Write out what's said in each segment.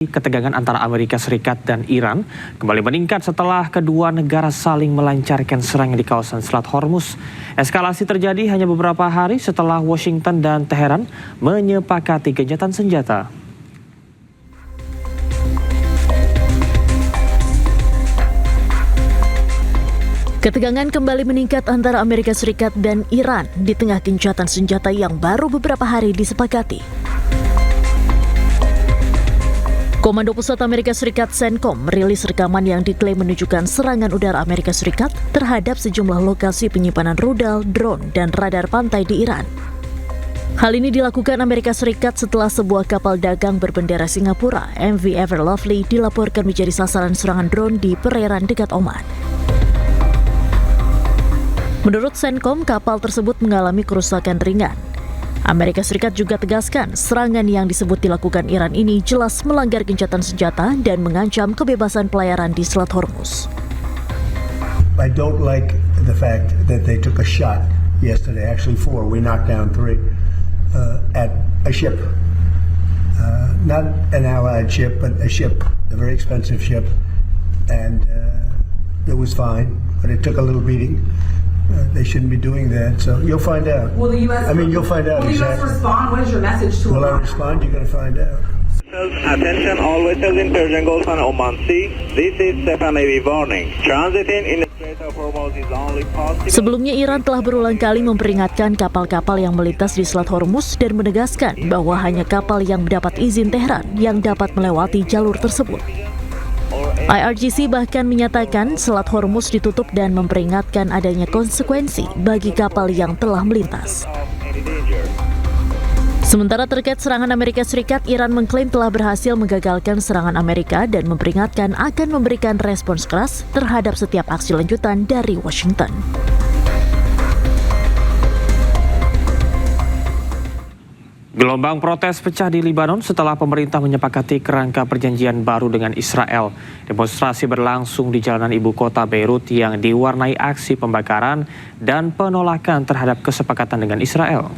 Ketegangan antara Amerika Serikat dan Iran kembali meningkat setelah kedua negara saling melancarkan serangan di kawasan Selat Hormuz. Eskalasi terjadi hanya beberapa hari setelah Washington dan Teheran menyepakati gencatan senjata. Ketegangan kembali meningkat antara Amerika Serikat dan Iran di tengah gencatan senjata yang baru beberapa hari disepakati. Komando Pusat Amerika Serikat CENTCOM merilis rekaman yang diklaim menunjukkan serangan udara Amerika Serikat terhadap sejumlah lokasi penyimpanan rudal, drone, dan radar pantai di Iran. Hal ini dilakukan Amerika Serikat setelah sebuah kapal dagang berbendera Singapura, MV Ever Lovely, dilaporkan menjadi sasaran serangan drone di perairan dekat Oman. Menurut CENTCOM, kapal tersebut mengalami kerusakan ringan. Amerika Serikat juga tegaskan serangan yang disebut dilakukan Iran ini jelas melanggar gencatan senjata dan mengancam kebebasan pelayaran di Selat Hormuz. I don't like the fact that they took a shot yesterday, actually 4, we knocked down 3, at a ship. Not an allied ship, but a ship, a very expensive ship. And it was fine, but it took a little beating. They shouldn't be doing that, so you'll find out. Will the U.S. You'll find out. Will the U.S. respond? What is your message to Will I Iran? respond? You're going to find out. Attention all vessels in Persian Gulf and Oman Sea. This is Stefan Navy warning. Transiting in the Strait of Hormuz is only possible. Sebelumnya Iran telah berulang kali memperingatkan kapal-kapal yang melintas di Selat Hormuz dan menegaskan bahwa hanya kapal yang mendapat izin Teheran yang dapat melewati jalur tersebut. IRGC bahkan menyatakan Selat Hormuz ditutup dan memperingatkan adanya konsekuensi bagi kapal yang telah melintas. Sementara terkait serangan Amerika Serikat, Iran mengklaim telah berhasil menggagalkan serangan Amerika dan memperingatkan akan memberikan respons keras terhadap setiap aksi lanjutan dari Washington. Gelombang protes pecah di Lebanon setelah pemerintah menyepakati kerangka perjanjian baru dengan Israel. Demonstrasi berlangsung di jalanan ibu kota Beirut yang diwarnai aksi pembakaran dan penolakan terhadap kesepakatan dengan Israel.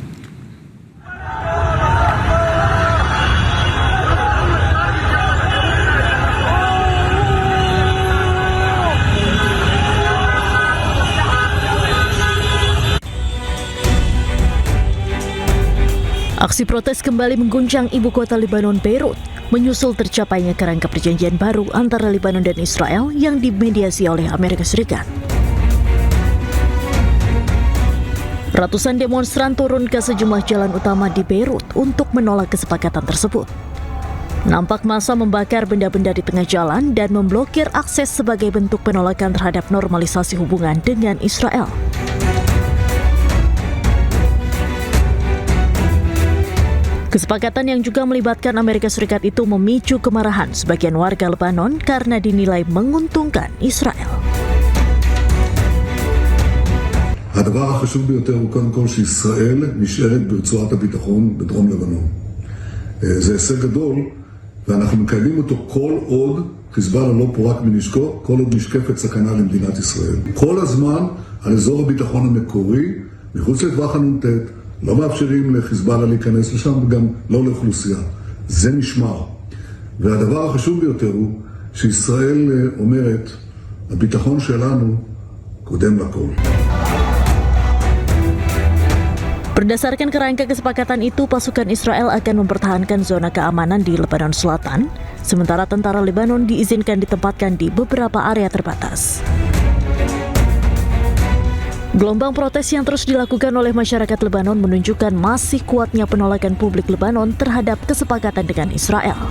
Aksi protes kembali mengguncang ibu kota Lebanon, Beirut, menyusul tercapainya kerangka perjanjian baru antara Lebanon dan Israel yang dimediasi oleh Amerika Serikat. Ratusan demonstran turun ke sejumlah jalan utama di Beirut untuk menolak kesepakatan tersebut. Nampak massa membakar benda-benda di tengah jalan dan memblokir akses sebagai bentuk penolakan terhadap normalisasi hubungan dengan Israel. Kesepakatan yang juga melibatkan Amerika Serikat itu memicu kemarahan sebagian warga Lebanon karena dinilai menguntungkan Israel. הדבר החשוב ביותר הוא קודם כל שישראל נשארת ברצועת הביטחון בדרום לבנון. זה הישג גדול, ואנחנו מקיימים אותו כל עוד חיזבאללה לא פורק מנשקו, כל עוד נשקפת סכנה למדינת ישראל. כל הזמן על אזור הביטחון המקורי, מחוץ לטווח הנ"ט, לא מאפשרים לחיזבאללה להיכנס לשם וגם לא לאוכלוסייה. זה נשמר. והדבר החשוב ביותר הוא שישראל אומרת, הביטחון שלנו קודם לכל. Berdasarkan kerangka kesepakatan itu, pasukan Israel akan mempertahankan zona keamanan di Lebanon Selatan, sementara tentara Lebanon diizinkan ditempatkan di beberapa area terbatas. Gelombang protes yang terus dilakukan oleh masyarakat Lebanon menunjukkan masih kuatnya penolakan publik Lebanon terhadap kesepakatan dengan Israel.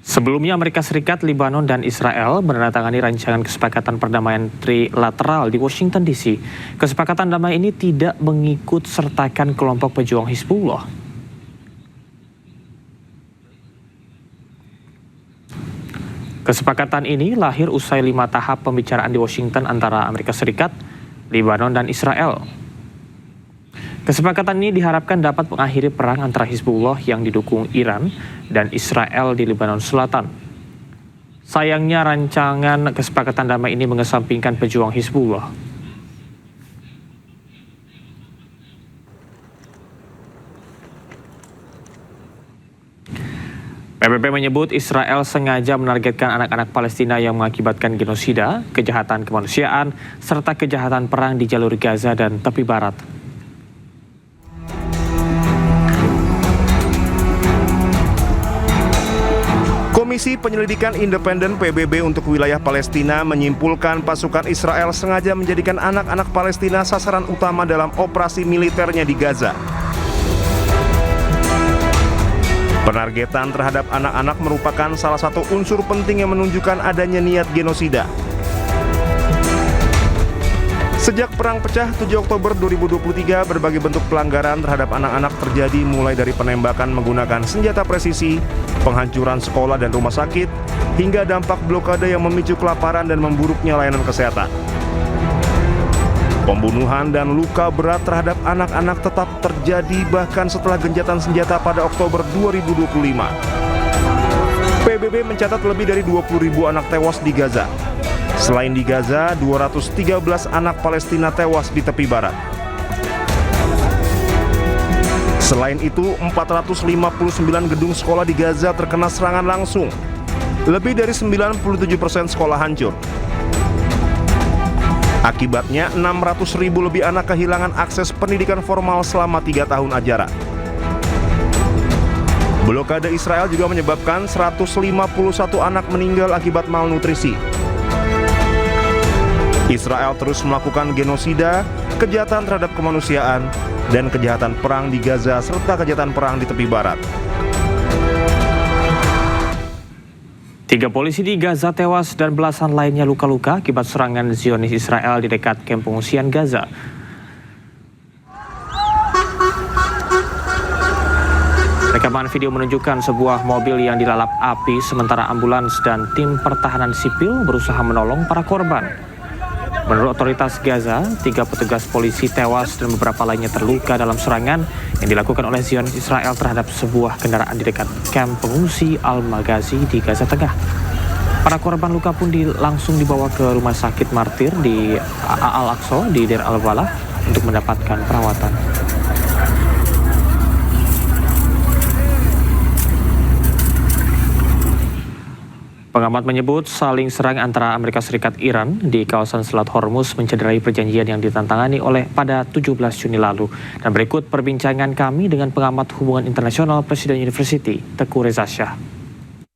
Sebelumnya Amerika Serikat, Lebanon, dan Israel menandatangani rancangan kesepakatan perdamaian trilateral di Washington DC. Kesepakatan damai ini tidak mengikut sertakan kelompok pejuang Hizbullah. Kesepakatan ini lahir usai 5 tahap pembicaraan di Washington antara Amerika Serikat, Lebanon, dan Israel. Kesepakatan ini diharapkan dapat mengakhiri perang antara Hizbullah yang didukung Iran dan Israel di Lebanon Selatan. Sayangnya rancangan kesepakatan damai ini mengesampingkan pejuang Hizbullah. PBB menyebut Israel sengaja menargetkan anak-anak Palestina yang mengakibatkan genosida, kejahatan kemanusiaan, serta kejahatan perang di jalur Gaza dan tepi barat. Komisi Penyelidikan Independen PBB untuk wilayah Palestina menyimpulkan pasukan Israel sengaja menjadikan anak-anak Palestina sasaran utama dalam operasi militernya di Gaza. Penargetan terhadap anak-anak merupakan salah satu unsur penting yang menunjukkan adanya niat genosida. Sejak perang pecah 7 Oktober 2023, berbagai bentuk pelanggaran terhadap anak-anak terjadi mulai dari penembakan menggunakan senjata presisi, penghancuran sekolah dan rumah sakit, hingga dampak blokade yang memicu kelaparan dan memburuknya layanan kesehatan. Pembunuhan dan luka berat terhadap anak-anak tetap terjadi bahkan setelah gencatan senjata pada Oktober 2025. PBB mencatat lebih dari 20.000 anak tewas di Gaza. Selain di Gaza, 213 anak Palestina tewas di tepi barat. Selain itu, 459 gedung sekolah di Gaza terkena serangan langsung. Lebih dari 97% sekolah hancur. Akibatnya, 600.000 lebih anak kehilangan akses pendidikan formal selama 3 tahun ajaran. Blokade Israel juga menyebabkan 151 anak meninggal akibat malnutrisi. Israel terus melakukan genosida, kejahatan terhadap kemanusiaan, dan kejahatan perang di Gaza serta kejahatan perang di tepi barat. 3 polisi di Gaza tewas dan belasan lainnya luka-luka akibat serangan Zionis Israel di dekat kamp pengungsian Gaza. Rekaman video menunjukkan sebuah mobil yang dilalap api sementara ambulans dan tim pertahanan sipil berusaha menolong para korban. Menurut otoritas Gaza, 3 petugas polisi tewas dan beberapa lainnya terluka dalam serangan yang dilakukan oleh Zionis Israel terhadap sebuah kendaraan di dekat kamp pengungsi Al-Maghazi di Gaza Tengah. Para korban luka pun langsung dibawa ke rumah sakit Martir di Al-Aqsa di Deir al-Balah untuk mendapatkan perawatan. Pengamat menyebut saling serang antara Amerika Serikat Iran di kawasan Selat Hormuz mencederai perjanjian yang ditantangani oleh pada 17 Juni lalu. Dan berikut perbincangan kami dengan pengamat hubungan internasional Presiden University, Teguh Reza Shah.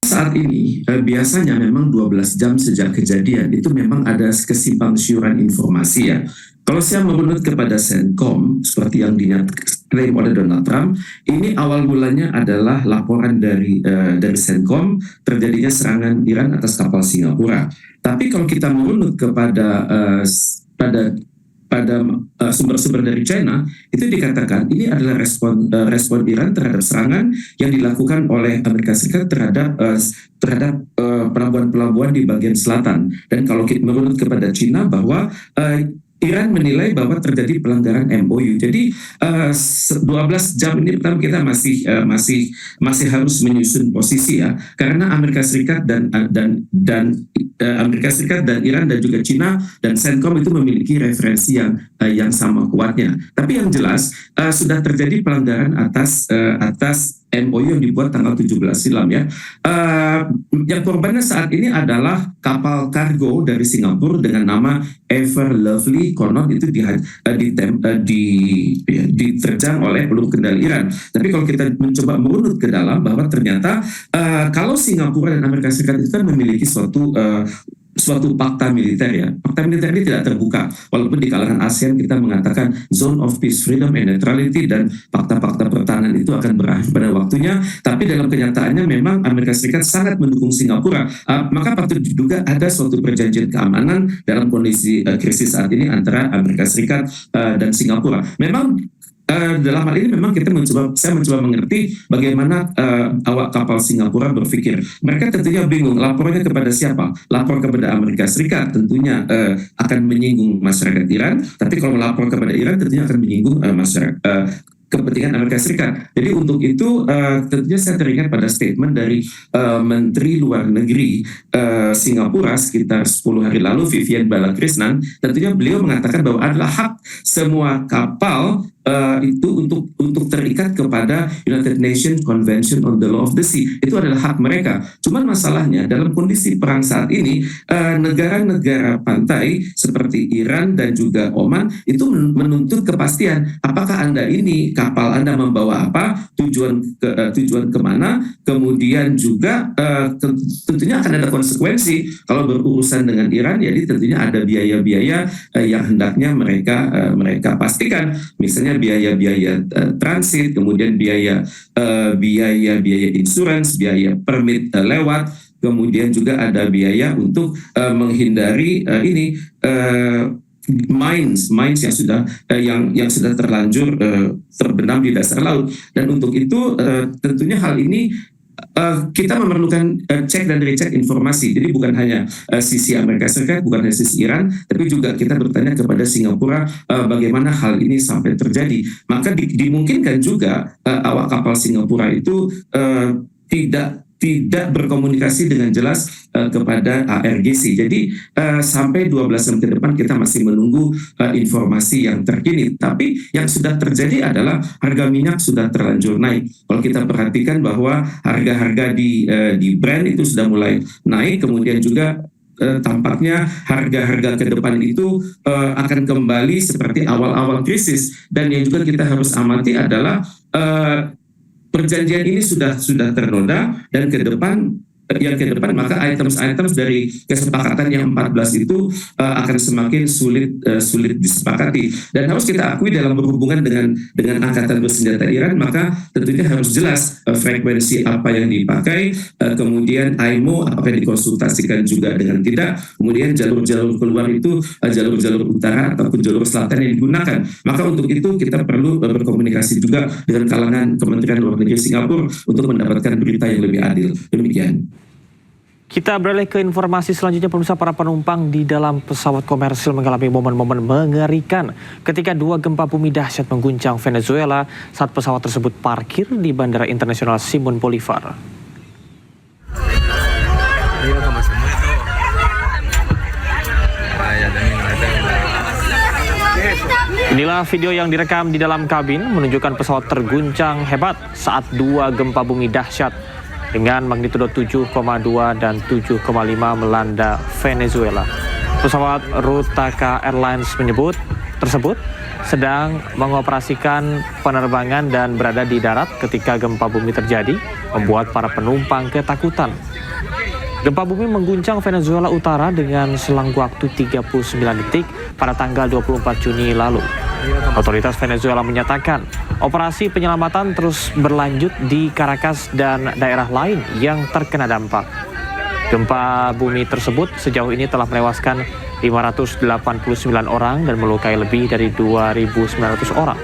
Saat ini biasanya memang 12 jam sejak kejadian itu memang ada kesimpang siuran informasi ya. Kalau saya menurut kepada CENTCOM seperti yang diklaim oleh Donald Trump, ini awal mulanya adalah laporan dari CENTCOM terjadinya serangan Iran atas kapal Singapura. Tapi kalau kita menurut kepada sumber-sumber dari China, itu dikatakan ini adalah respon Iran terhadap serangan yang dilakukan oleh Amerika Serikat terhadap pelabuhan-pelabuhan di bagian selatan. Dan kalau kita menurut kepada China bahwa Iran menilai bahwa terjadi pelanggaran MOU. Jadi 12 jam ini pertama kita masih harus menyusun posisi ya, karena Amerika Serikat dan Amerika Serikat dan Iran dan juga China dan CENTCOM itu memiliki referensi yang sama kuatnya. Tapi yang jelas sudah terjadi pelanggaran atas MOU yang dibuat tanggal 17 silam ya. Yang korbannya saat ini adalah kapal kargo dari Singapura dengan nama Ever Lovely, konon itu diterjang oleh peluru kendali Iran. Tapi kalau kita mencoba merunut ke dalam bahwa ternyata kalau Singapura dan Amerika Serikat itu kan memiliki suatu fakta militer ya. Fakta militer ini tidak terbuka. Walaupun di kalangan ASEAN kita mengatakan zone of peace, freedom and neutrality dan fakta-fakta pertahanan itu akan berakhir pada waktunya. Tapi dalam kenyataannya memang Amerika Serikat sangat mendukung Singapura. Maka patut diduga ada suatu perjanjian keamanan dalam kondisi krisis saat ini antara Amerika Serikat dan Singapura. Memang dalam hal ini memang saya mencoba mengerti bagaimana awak kapal Singapura berpikir. Mereka tentunya bingung, lapornya kepada siapa? Lapor kepada Amerika Serikat tentunya akan menyinggung masyarakat Iran, tapi kalau melapor kepada Iran tentunya akan menyinggung kepentingan Amerika Serikat. Jadi untuk itu tentunya saya teringat pada statement dari Menteri Luar Negeri Singapura sekitar 10 hari lalu, Vivian Balakrishnan. Tentunya beliau mengatakan bahwa adalah hak semua kapal itu untuk terikat kepada United Nations Convention on the Law of the Sea. Itu adalah hak mereka. Cuman masalahnya dalam kondisi perang saat ini, negara-negara pantai seperti Iran dan juga Oman itu menuntut kepastian. Apakah kapal Anda membawa apa, tujuan kemana, kemudian juga tentunya akan ada konsekuensi kalau berurusan dengan Iran. Jadi tentunya ada biaya-biaya yang hendaknya mereka pastikan, misalnya biaya-biaya transit, kemudian biaya insurance, biaya permit lewat, kemudian juga ada biaya untuk menghindari mines yang sudah terlanjur terbenam di dasar laut. Dan untuk itu tentunya hal ini kita memerlukan cek dan recheck informasi. Jadi bukan hanya sisi Amerika Serikat, bukan hanya sisi Iran, tapi juga kita bertanya kepada Singapura bagaimana hal ini sampai terjadi. Maka dimungkinkan juga awak kapal Singapura itu tidak berkomunikasi dengan jelas kepada ARGC. Jadi sampai 12 jam ke depan kita masih menunggu informasi yang terkini. Tapi yang sudah terjadi adalah harga minyak sudah terlanjur naik. Kalau kita perhatikan bahwa harga-harga di Brent itu sudah mulai naik, kemudian juga tampaknya harga-harga ke depan itu akan kembali seperti awal-awal krisis. Dan yang juga kita harus amati adalah perjanjian ini sudah ternoda, dan ke depan maka items dari kesepakatan yang 14 itu akan semakin sulit disepakati. Dan harus kita akui dalam berhubungan dengan angkatan bersenjata Iran, maka tentunya harus jelas frekuensi apa yang dipakai, kemudian IMO apakah dikonsultasikan juga dengan tidak, kemudian jalur-jalur keluar itu jalur-jalur utara ataupun jalur selatan yang digunakan. Maka untuk itu kita perlu berkomunikasi juga dengan kalangan Kementerian Luar Negeri Singapura untuk mendapatkan berita yang lebih adil. Demikian. Kita beralih ke informasi selanjutnya. Pemirsa, para penumpang di dalam pesawat komersil mengalami momen-momen mengerikan ketika 2 gempa bumi dahsyat mengguncang Venezuela saat pesawat tersebut parkir di Bandara Internasional Simon Bolivar. Inilah video yang direkam di dalam kabin menunjukkan pesawat terguncang hebat saat 2 gempa bumi dahsyat dengan magnitudo 7,2 dan 7,5 melanda Venezuela. Pesawat Rutaka Airlines tersebut sedang mengoperasikan penerbangan dan berada di darat ketika gempa bumi terjadi, membuat para penumpang ketakutan. Gempa bumi mengguncang Venezuela Utara dengan selang waktu 39 detik pada tanggal 24 Juni lalu. Otoritas Venezuela menyatakan operasi penyelamatan terus berlanjut di Caracas dan daerah lain yang terkena dampak. Gempa bumi tersebut sejauh ini telah menewaskan 589 orang dan melukai lebih dari 2.900 orang.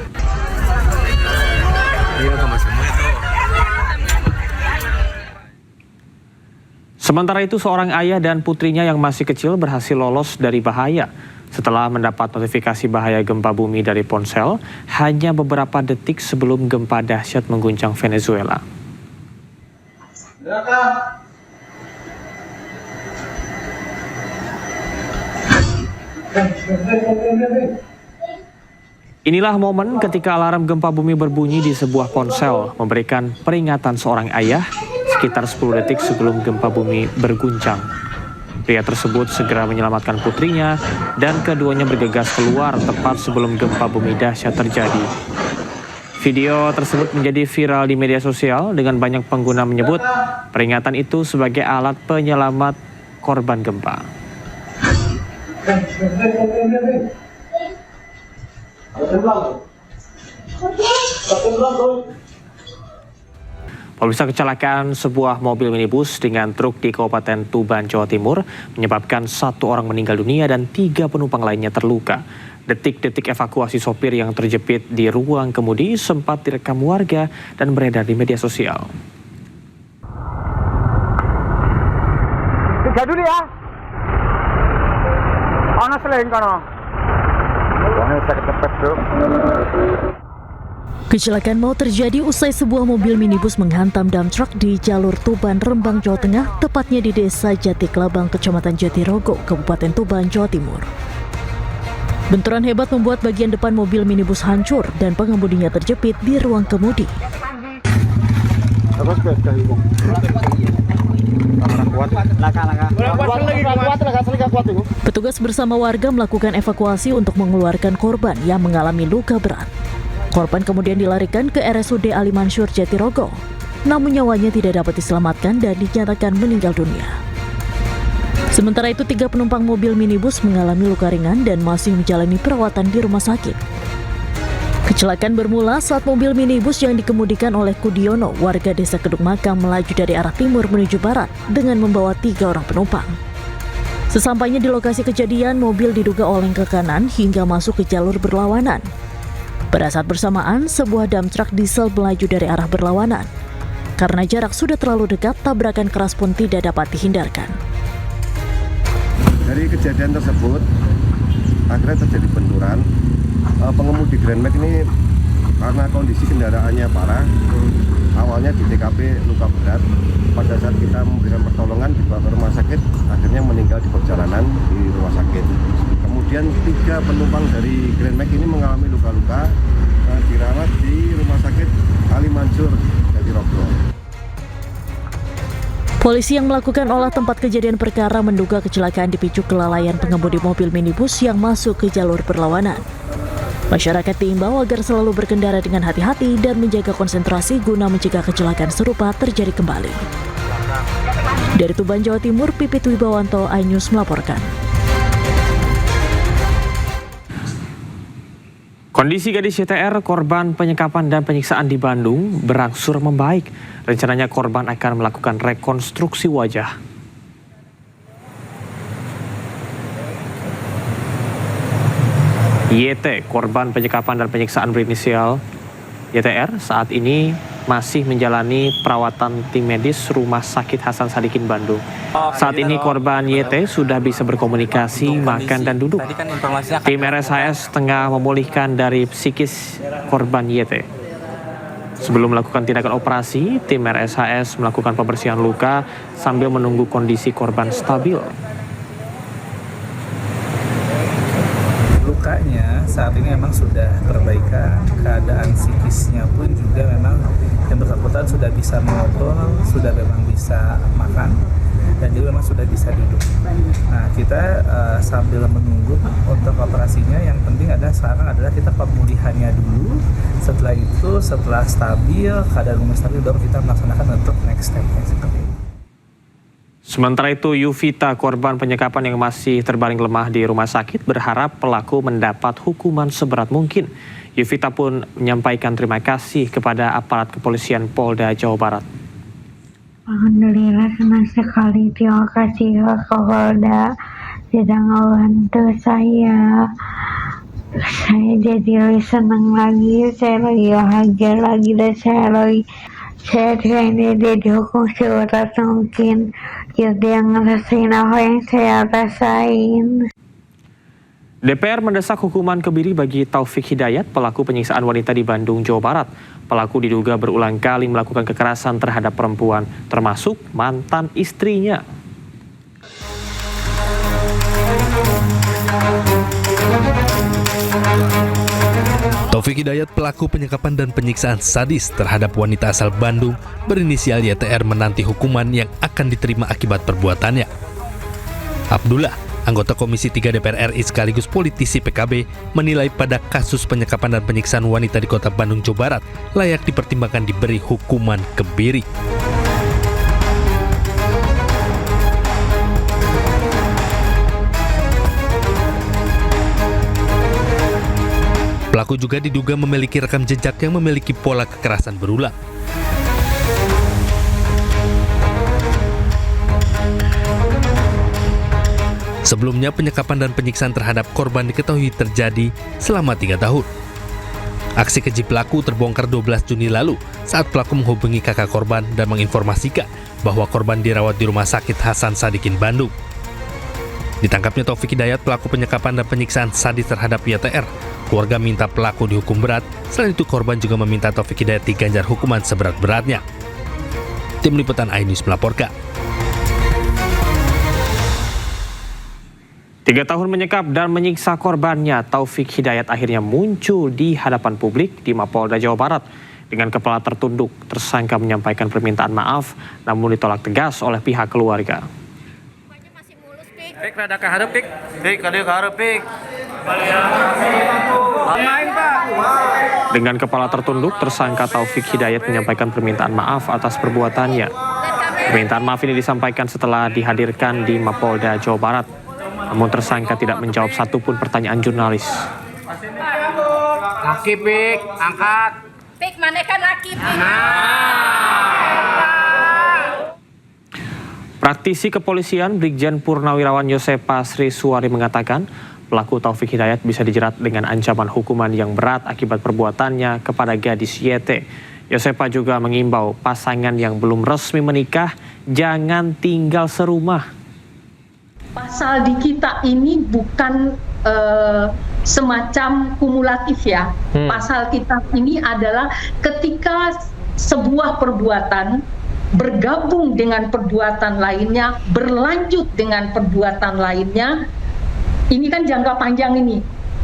Sementara itu, seorang ayah dan putrinya yang masih kecil berhasil lolos dari bahaya setelah mendapat notifikasi bahaya gempa bumi dari ponsel hanya beberapa detik sebelum gempa dahsyat mengguncang Venezuela. Inilah momen ketika alarm gempa bumi berbunyi di sebuah ponsel, memberikan peringatan seorang ayah sekitar 10 detik sebelum gempa bumi berguncang. Pria tersebut segera menyelamatkan putrinya dan keduanya bergegas keluar tepat sebelum gempa bumi dahsyat terjadi. Video tersebut menjadi viral di media sosial dengan banyak pengguna menyebut peringatan itu sebagai alat penyelamat korban gempa. Pemirsa, kecelakaan sebuah mobil minibus dengan truk di Kabupaten Tuban, Jawa Timur menyebabkan 1 orang meninggal dunia dan 3 penumpang lainnya terluka. Detik-detik evakuasi sopir yang terjepit di ruang kemudi sempat direkam warga dan beredar di media sosial. Tiga dulu ya. Panas lagi kono. Kecelakaan maut terjadi usai sebuah mobil minibus menghantam dump truck di jalur Tuban, Rembang, Jawa Tengah, tepatnya di Desa Jatiklabang, Kecamatan Jatirogo, Kabupaten Tuban, Jawa Timur. Benturan hebat membuat bagian depan mobil minibus hancur dan pengemudinya terjepit di ruang kemudi. Petugas bersama warga melakukan evakuasi untuk mengeluarkan korban yang mengalami luka berat. Korban kemudian dilarikan ke RSUD Ali Mansur Jatirogo, namun nyawanya tidak dapat diselamatkan dan dinyatakan meninggal dunia. Sementara itu, 3 penumpang mobil minibus mengalami luka ringan dan masih menjalani perawatan di rumah sakit. Kecelakaan bermula saat mobil minibus yang dikemudikan oleh Kudiono, warga desa Kedung Makam, melaju dari arah timur menuju barat dengan membawa 3 orang penumpang. Sesampainya di lokasi kejadian, mobil diduga oleng ke kanan hingga masuk ke jalur berlawanan. Pada saat bersamaan, sebuah dump truck diesel melaju dari arah berlawanan. Karena jarak sudah terlalu dekat, tabrakan keras pun tidak dapat dihindarkan. Dari kejadian tersebut, akhirnya terjadi benturan. Pengemudi Grand Max ini karena kondisi kendaraannya parah, awalnya di TKP luka berat. Pada saat kita memberikan pertolongan dibawa ke rumah sakit, akhirnya meninggal di perjalanan di rumah sakit. Kemudian 3 penumpang dari Grand Max ini mengalami luka-luka, dirawat di rumah sakit Ali Mansur Jatirogo. Polisi yang melakukan olah tempat kejadian perkara menduga kecelakaan dipicu kelalaian pengemudi mobil minibus yang masuk ke jalur berlawanan. Masyarakat diimbau agar selalu berkendara dengan hati-hati dan menjaga konsentrasi guna mencegah kecelakaan serupa terjadi kembali. Dari Tuban, Jawa Timur, Pipit Wibawanto, iNews melaporkan. Kondisi gadis YTR korban penyekapan dan penyiksaan di Bandung berangsur membaik. Rencananya korban akan melakukan rekonstruksi wajah. YT, korban penyekapan dan penyiksaan berinisial YTR, saat ini masih menjalani perawatan tim medis Rumah Sakit Hasan Sadikin Bandung. Saat ini korban YT sudah bisa berkomunikasi, makan, dan duduk. Tim RSHS tengah memulihkan dari psikis korban YT. Sebelum melakukan tindakan operasi, tim RSHS melakukan pembersihan luka sambil menunggu kondisi korban stabil. Lukanya saat ini memang sudah perbaikan, keadaan psikisnya pun juga memang yang bersangkutan sudah bisa mengobrol, sudah memang bisa makan, dan juga memang sudah bisa duduk. Nah, kita sambil menunggu untuk operasinya, yang penting adalah sekarang adalah kita pemulihannya dulu. Setelah itu, setelah stabil, keadaan umum stabil, baru kita melaksanakan untuk next step-nya seperti ini. Sementara itu, Yuvita, korban penyekapan yang masih terbaring lemah di rumah sakit, berharap pelaku mendapat hukuman seberat mungkin. Yuvita pun menyampaikan terima kasih kepada aparat kepolisian Polda Jawa Barat. Alhamdulillah senang sekali, terima kasih ke Polda sudah membantu saya. Saya jadi lebih senang lagi, saya lagi bahagia lagi, dan saya ini dihukum seberat mungkin. Jadi yang ngerasain apa yang saya rasain. DPR mendesak hukuman kebiri bagi Taufik Hidayat, pelaku penyiksaan wanita di Bandung, Jawa Barat. Pelaku diduga berulang kali melakukan kekerasan terhadap perempuan, termasuk mantan istrinya. Taufik Hidayat, pelaku penyekapan dan penyiksaan sadis terhadap wanita asal Bandung berinisial YTR, menanti hukuman yang akan diterima akibat perbuatannya. Abdullah, anggota Komisi 3 DPR RI sekaligus politisi PKB, menilai pada kasus penyekapan dan penyiksaan wanita di Kota Bandung, Jawa Barat layak dipertimbangkan diberi hukuman kebiri. Pelaku juga diduga memiliki rekam jejak yang memiliki pola kekerasan berulang. Sebelumnya, penyekapan dan penyiksaan terhadap korban diketahui terjadi selama 3 tahun. Aksi keji pelaku terbongkar 12 Juni lalu saat pelaku menghubungi kakak korban dan menginformasikan bahwa korban dirawat di Rumah Sakit Hasan Sadikin Bandung. Ditangkapnya Taufik Hidayat, pelaku penyekapan dan penyiksaan sadis terhadap YTR, keluarga minta pelaku dihukum berat. Selain itu, korban juga meminta Taufik Hidayat diganjar hukuman seberat-beratnya. Tim Liputan iNews melaporkan. 3 tahun menyekap dan menyiksa korbannya, Taufik Hidayat akhirnya muncul di hadapan publik di Mapolda Jawa Barat. Dengan kepala tertunduk, tersangka menyampaikan permintaan maaf, namun ditolak tegas oleh pihak keluarga. Pik, rada kaharep, Pik. Pik, kada kaharep, Pik. Dengan kepala tertunduk, tersangka Taufik Hidayat menyampaikan permintaan maaf atas perbuatannya. Permintaan maaf ini disampaikan setelah dihadirkan di Mapolda Jawa Barat. Namun tersangka tidak menjawab satupun pertanyaan jurnalis. Laki, Pik, angkat. Pik, mana kan laki, Pik? Praktisi kepolisian Brigjen Purnawirawan Yosepa Sri Suwari mengatakan pelaku Taufik Hidayat bisa dijerat dengan ancaman hukuman yang berat akibat perbuatannya kepada gadis YT. Yosepa juga mengimbau pasangan yang belum resmi menikah jangan tinggal serumah. Pasal di kita ini bukan semacam kumulatif ya. Pasal kita ini adalah ketika sebuah perbuatan bergabung dengan perbuatan lainnya, berlanjut dengan perbuatan lainnya, ini kan jangka panjang ini.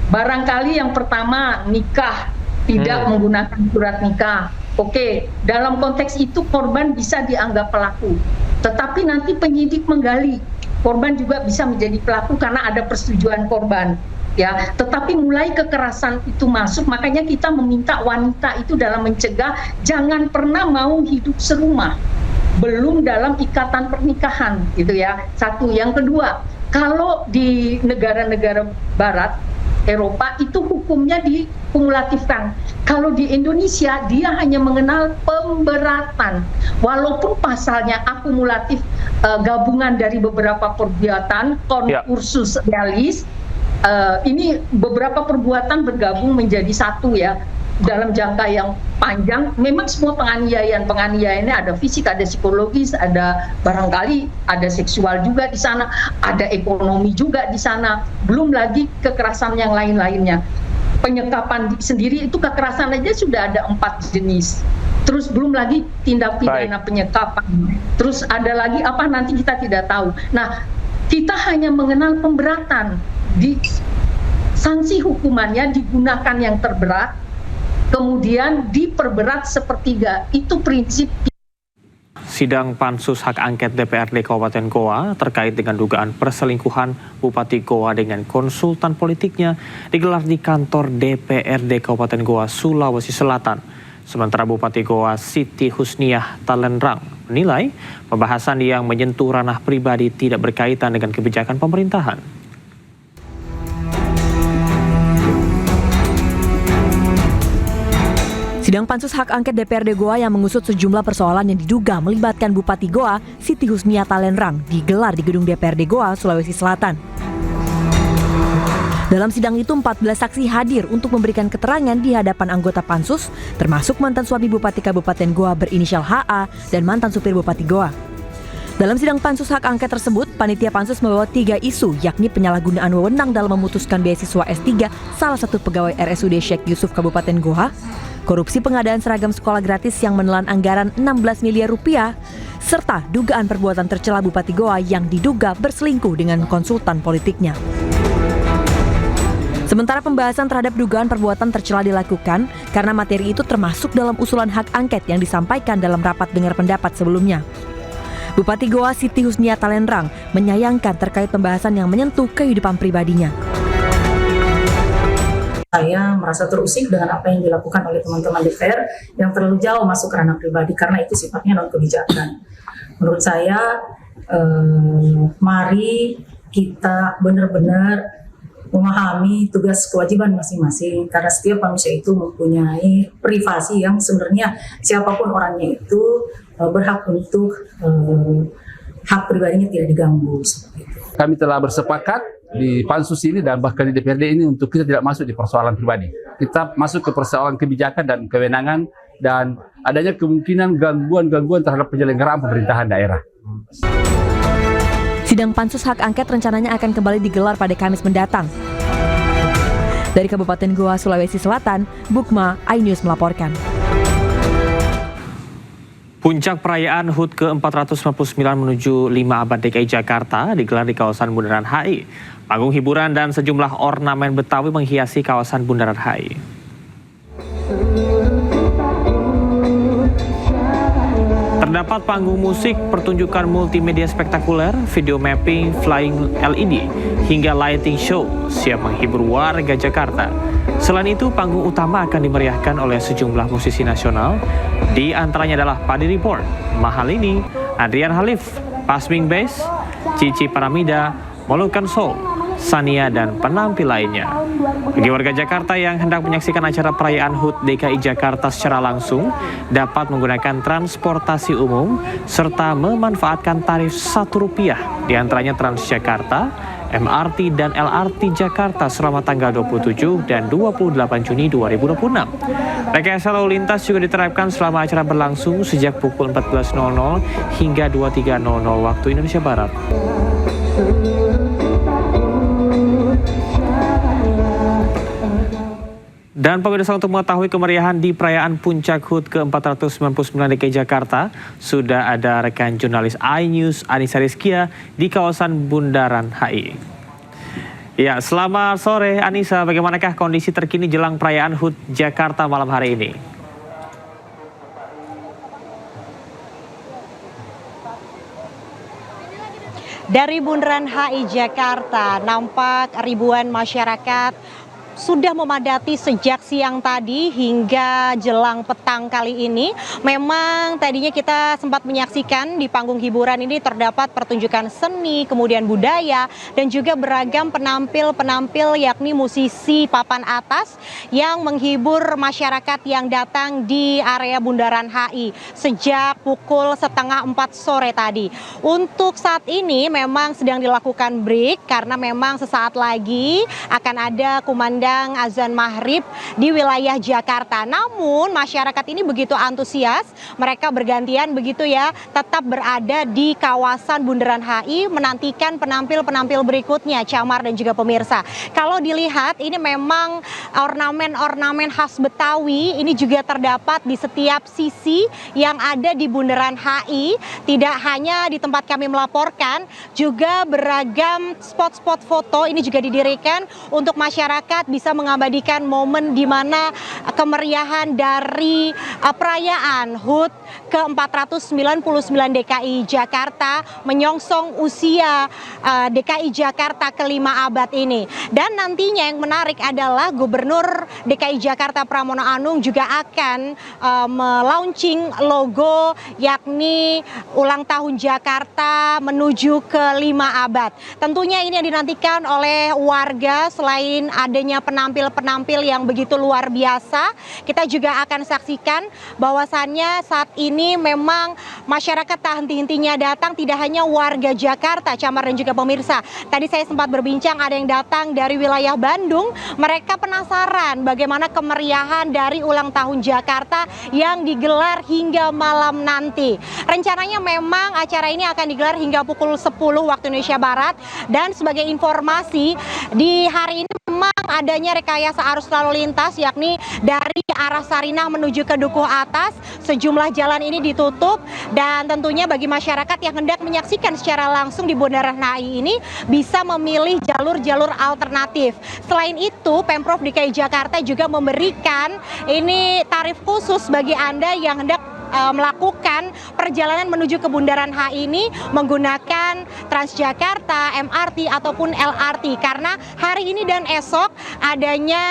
Barangkali yang pertama nikah, tidak menggunakan surat nikah. Oke, dalam konteks itu korban bisa dianggap pelaku. Tetapi nanti penyidik menggali, korban juga bisa menjadi pelaku karena ada persetujuan korban. Ya, tetapi mulai kekerasan itu masuk, makanya kita meminta wanita itu dalam mencegah jangan pernah mau hidup serumah, belum dalam ikatan pernikahan, gitu ya. Satu, yang kedua, kalau di negara-negara Barat, Eropa itu hukumnya dikumulatifkan. Kalau di Indonesia dia hanya mengenal pemberatan, walaupun pasalnya akumulatif, gabungan dari beberapa perbuatan, konkursus realis. Ini beberapa perbuatan bergabung menjadi satu ya dalam jangka yang panjang. Memang semua penganiayaannya ada fisik, ada psikologis, ada barangkali ada seksual juga di sana, ada ekonomi juga di sana, belum lagi kekerasan yang lain-lainnya. Penyekapan sendiri itu kekerasan aja sudah ada 4 jenis. Terus belum lagi tindak pidana penyekapan. Terus ada lagi apa nanti kita tidak tahu. Nah, kita hanya mengenal pemberatan. Di sanksi hukumannya digunakan yang terberat, kemudian diperberat sepertiga. Itu prinsip. Sidang Pansus Hak Angket DPRD Kabupaten Goa terkait dengan dugaan perselingkuhan Bupati Goa dengan konsultan politiknya digelar di kantor DPRD Kabupaten Goa, Sulawesi Selatan. Sementara Bupati Goa Siti Husniah Talenrang menilai pembahasan yang menyentuh ranah pribadi tidak berkaitan dengan kebijakan pemerintahan. Sidang Pansus Hak Angket DPRD Goa yang mengusut sejumlah persoalan yang diduga melibatkan Bupati Goa, Siti Husniah Talenrang, digelar di gedung DPRD Goa, Sulawesi Selatan. Dalam sidang itu 14 saksi hadir untuk memberikan keterangan di hadapan anggota Pansus, termasuk mantan suami Bupati Kabupaten Goa berinisial HA dan mantan supir Bupati Goa. Dalam sidang Pansus Hak Angket tersebut, panitia Pansus membawa 3 isu, yakni penyalahgunaan wewenang dalam memutuskan beasiswa S3 salah satu pegawai RSUD Sheikh Yusuf Kabupaten Goa, korupsi pengadaan seragam sekolah gratis yang menelan anggaran 16 miliar rupiah, serta dugaan perbuatan tercela Bupati Goa yang diduga berselingkuh dengan konsultan politiknya. Sementara pembahasan terhadap dugaan perbuatan tercela dilakukan karena materi itu termasuk dalam usulan hak angket yang disampaikan dalam rapat dengar pendapat sebelumnya. Bupati Goa Siti Husniah Talenrang menyayangkan terkait pembahasan yang menyentuh kehidupan pribadinya. Saya merasa terusik dengan apa yang dilakukan oleh teman-teman DPR yang terlalu jauh masuk ke ranah pribadi karena itu sifatnya non kebijakan. Menurut saya, mari kita benar-benar memahami tugas kewajiban masing-masing karena setiap manusia itu mempunyai privasi yang sebenarnya siapapun orangnya itu berhak untuk hak pribadinya tidak diganggu. Kami telah bersepakat di Pansus ini dan bahkan di DPRD ini untuk kita tidak masuk di persoalan pribadi. Kita masuk ke persoalan kebijakan dan kewenangan dan adanya kemungkinan gangguan-gangguan terhadap penyelenggaraan pemerintahan daerah. Sidang Pansus Hak Angket rencananya akan kembali digelar pada Kamis mendatang. Dari Kabupaten Goa, Sulawesi Selatan, Bukma, iNews melaporkan. Puncak perayaan HUT ke-499 menuju 5 abad DKI Jakarta digelar di kawasan Bundaran HI. Panggung hiburan dan sejumlah ornamen Betawi menghiasi kawasan Bundaran HI. Terdapat panggung musik, pertunjukan multimedia spektakuler, video mapping, flying LED, hingga lighting show siap menghibur warga Jakarta. Selain itu, panggung utama akan dimeriahkan oleh sejumlah musisi nasional, di antaranya adalah Padi Report, Mahalini, Adrian Halif, Pasming Bass, Cici Paramida, Molukan Soul, Sania, dan penampil lainnya. Bagi warga Jakarta yang hendak menyaksikan acara perayaan HUT DKI Jakarta secara langsung, dapat menggunakan transportasi umum serta memanfaatkan tarif Rp1, di antaranya Transjakarta, MRT dan LRT Jakarta selama tanggal 27 dan 28 Juni 2026. Rekayasa lalu lintas juga diterapkan selama acara berlangsung sejak pukul 14.00 hingga 23.00 waktu Indonesia Barat. Dan pemirsa, untuk mengetahui kemeriahan di perayaan Puncak HUT ke-499 DKI Jakarta, sudah ada rekan jurnalis iNews Anissa Rizkia di kawasan Bundaran HI. Ya, selamat sore Anissa, bagaimanakah kondisi terkini jelang perayaan HUT Jakarta malam hari ini? Dari Bundaran HI Jakarta, nampak ribuan masyarakat sudah memadati sejak siang tadi hingga jelang petang kali ini. Memang tadinya kita sempat menyaksikan di panggung hiburan ini terdapat pertunjukan seni, kemudian budaya, dan juga beragam penampil-penampil yakni musisi papan atas yang menghibur masyarakat yang datang di area Bundaran HI sejak pukul 3:30 sore tadi. Untuk saat ini memang sedang dilakukan break karena memang sesaat lagi akan ada kumandang azan maghrib di wilayah Jakarta. Namun masyarakat ini begitu antusias, mereka bergantian begitu ya, tetap berada di kawasan Bundaran HI menantikan penampil-penampil berikutnya, Camar dan juga pemirsa. Kalau dilihat ini memang ornamen-ornamen khas Betawi ini juga terdapat di setiap sisi yang ada di Bundaran HI. Tidak hanya di tempat kami melaporkan, juga beragam spot-spot foto ini juga didirikan untuk masyarakat bisa mengabadikan momen di mana kemeriahan dari perayaan HUT ke-499 DKI Jakarta menyongsong usia DKI Jakarta ke-5 abad ini. Dan nantinya yang menarik adalah Gubernur DKI Jakarta Pramono Anung juga akan melaunching logo yakni ulang tahun Jakarta menuju ke-5 abad. Tentunya ini yang dinantikan oleh warga. Selain adanya penampil-penampil yang begitu luar biasa, kita juga akan saksikan bahwasannya saat ini memang masyarakat tak henti-hentinya datang, tidak hanya warga Jakarta, Camar dan juga pemirsa. Tadi saya sempat berbincang, ada yang datang dari wilayah Bandung, mereka penasaran bagaimana kemeriahan dari ulang tahun Jakarta yang digelar hingga malam nanti. Rencananya memang acara ini akan digelar hingga pukul 10 waktu Indonesia Barat, dan sebagai informasi di hari ini memang adanya rekayasa arus lalu lintas yakni dari arah Sarinah menuju ke Dukuh Atas, sejumlah jalan ini ditutup, dan tentunya bagi masyarakat yang hendak menyaksikan secara langsung di Bundaran HI ini bisa memilih jalur-jalur alternatif. Selain itu, Pemprov DKI Jakarta juga memberikan ini tarif khusus bagi Anda yang hendak melakukan perjalanan menuju ke Bundaran HI ini menggunakan Transjakarta, MRT ataupun LRT, karena hari ini dan esok adanya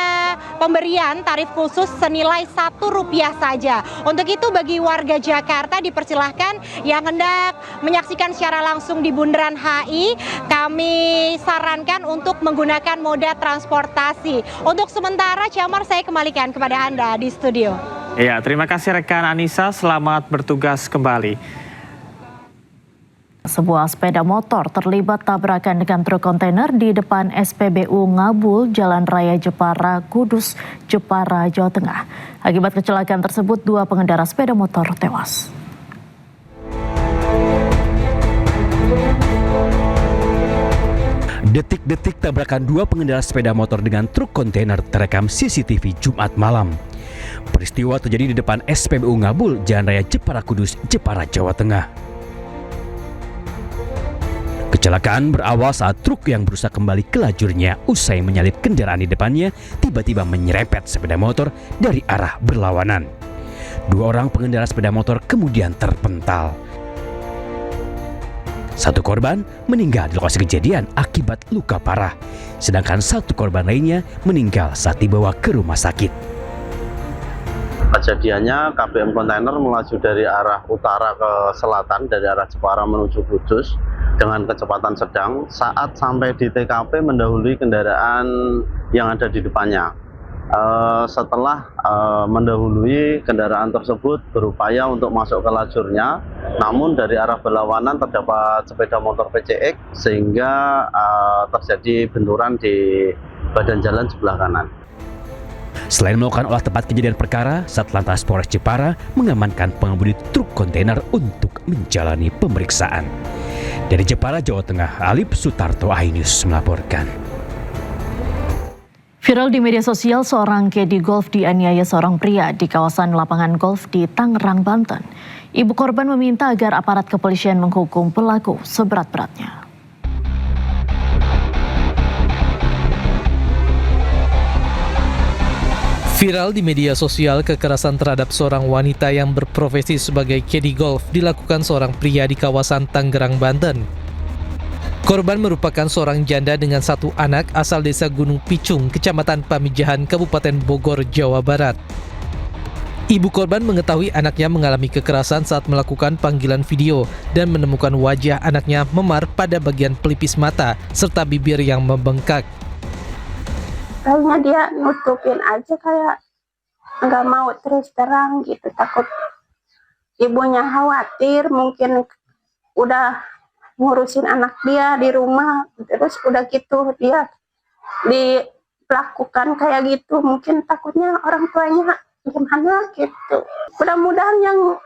pemberian tarif khusus senilai Rp1 saja. Untuk itu bagi warga Jakarta dipersilahkan yang hendak menyaksikan secara langsung di Bundaran HI, kami sarankan untuk menggunakan moda transportasi. Untuk sementara, Camar, saya kembalikan kepada Anda di studio. Ya, terima kasih rekan Anissa, selamat bertugas kembali. Sebuah sepeda motor terlibat tabrakan dengan truk kontainer di depan SPBU Ngabul, Jalan Raya Jepara, Kudus, Jepara, Jawa Tengah. Akibat kecelakaan tersebut, 2 pengendara sepeda motor tewas. Detik-detik tabrakan 2 pengendara sepeda motor dengan truk kontainer terekam CCTV Jumat malam. Peristiwa terjadi di depan SPBU Ngabul, Jalan Raya Jepara Kudus, Jepara, Jawa Tengah. Kecelakaan berawal saat truk yang berusaha kembali ke lajurnya usai menyalip kendaraan di depannya tiba-tiba menyerempet sepeda motor dari arah berlawanan. 2 orang pengendara sepeda motor kemudian terpental. 1 korban meninggal di lokasi kejadian akibat luka parah, sedangkan 1 korban lainnya meninggal saat dibawa ke rumah sakit. Kejadiannya KBM kontainer melaju dari arah utara ke selatan dari arah Jepara menuju Kudus dengan kecepatan sedang. Saat sampai di TKP mendahului kendaraan yang ada di depannya. Setelah mendahului kendaraan tersebut berupaya untuk masuk ke lajurnya, namun dari arah berlawanan terdapat sepeda motor PCX sehingga terjadi benturan di badan jalan sebelah kanan. Selain melakukan olah tempat kejadian perkara, Satlantas Polres Jepara mengamankan pengemudi truk kontainer untuk menjalani pemeriksaan. Dari Jepara, Jawa Tengah, Alip Sutarto, iNews melaporkan. Viral di media sosial, seorang kedi golf dianiaya seorang pria di kawasan lapangan golf di Tangerang, Banten. Ibu korban meminta agar aparat kepolisian menghukum pelaku seberat-beratnya. Viral di media sosial, kekerasan terhadap seorang wanita yang berprofesi sebagai kedi golf dilakukan seorang pria di kawasan Tangerang, Banten. Korban merupakan seorang janda dengan 1 anak asal desa Gunung Picung, Kecamatan Pamijahan, Kabupaten Bogor, Jawa Barat. Ibu korban mengetahui anaknya mengalami kekerasan saat melakukan panggilan video dan menemukan wajah anaknya memar pada bagian pelipis mata serta bibir yang membengkak. Kayaknya dia nutupin aja, kayak nggak mau terus terang gitu, takut ibunya khawatir, mungkin udah ngurusin anak dia di rumah, terus udah gitu dia dilakukan kayak gitu, mungkin takutnya orang tuanya gimana gitu. Mudah-mudahan yang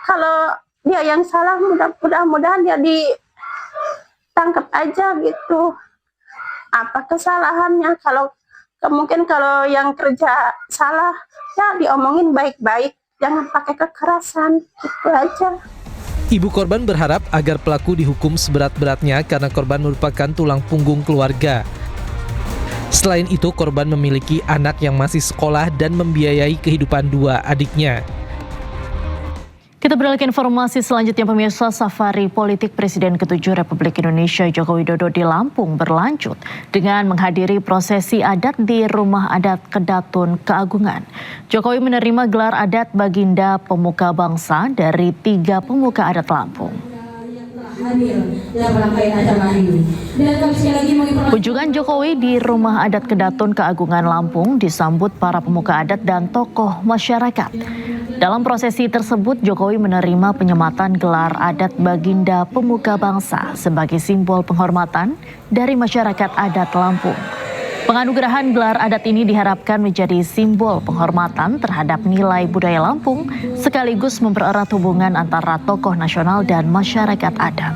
kalau dia yang salah, mudah-mudahan dia ditangkap aja gitu, apa kesalahannya. Mungkin kalau yang kerja salah ya diomongin baik-baik, jangan pakai kekerasan, gitu aja. Ibu korban berharap agar pelaku dihukum seberat-beratnya karena korban merupakan tulang punggung keluarga. Selain itu, korban memiliki anak yang masih sekolah dan membiayai kehidupan 2 adiknya. Kita beralih ke informasi selanjutnya, pemirsa. Safari politik Presiden ke-7 Republik Indonesia Joko Widodo di Lampung berlanjut dengan menghadiri prosesi adat di Rumah Adat Kedatun Keagungan. Jokowi menerima gelar adat Baginda Pemuka Bangsa dari 3 pemuka adat Lampung. Kunjungan Jokowi di Rumah Adat Kedatun Keagungan Lampung disambut para pemuka adat dan tokoh masyarakat. Dalam prosesi tersebut, Jokowi menerima penyematan gelar adat Baginda Pemuka Bangsa sebagai simbol penghormatan dari masyarakat adat Lampung. Penganugerahan gelar adat ini diharapkan menjadi simbol penghormatan terhadap nilai budaya Lampung, sekaligus mempererat hubungan antara tokoh nasional dan masyarakat adat.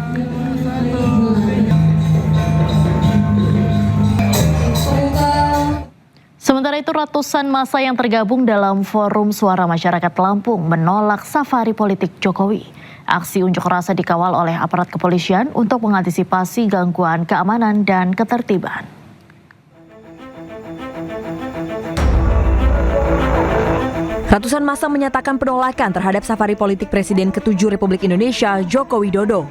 Sementara itu, ratusan massa yang tergabung dalam Forum Suara Masyarakat Lampung menolak safari politik Jokowi. Aksi unjuk rasa dikawal oleh aparat kepolisian untuk mengantisipasi gangguan keamanan dan ketertiban. Ratusan massa menyatakan penolakan terhadap safari politik Presiden ke-7 Republik Indonesia Joko Widodo.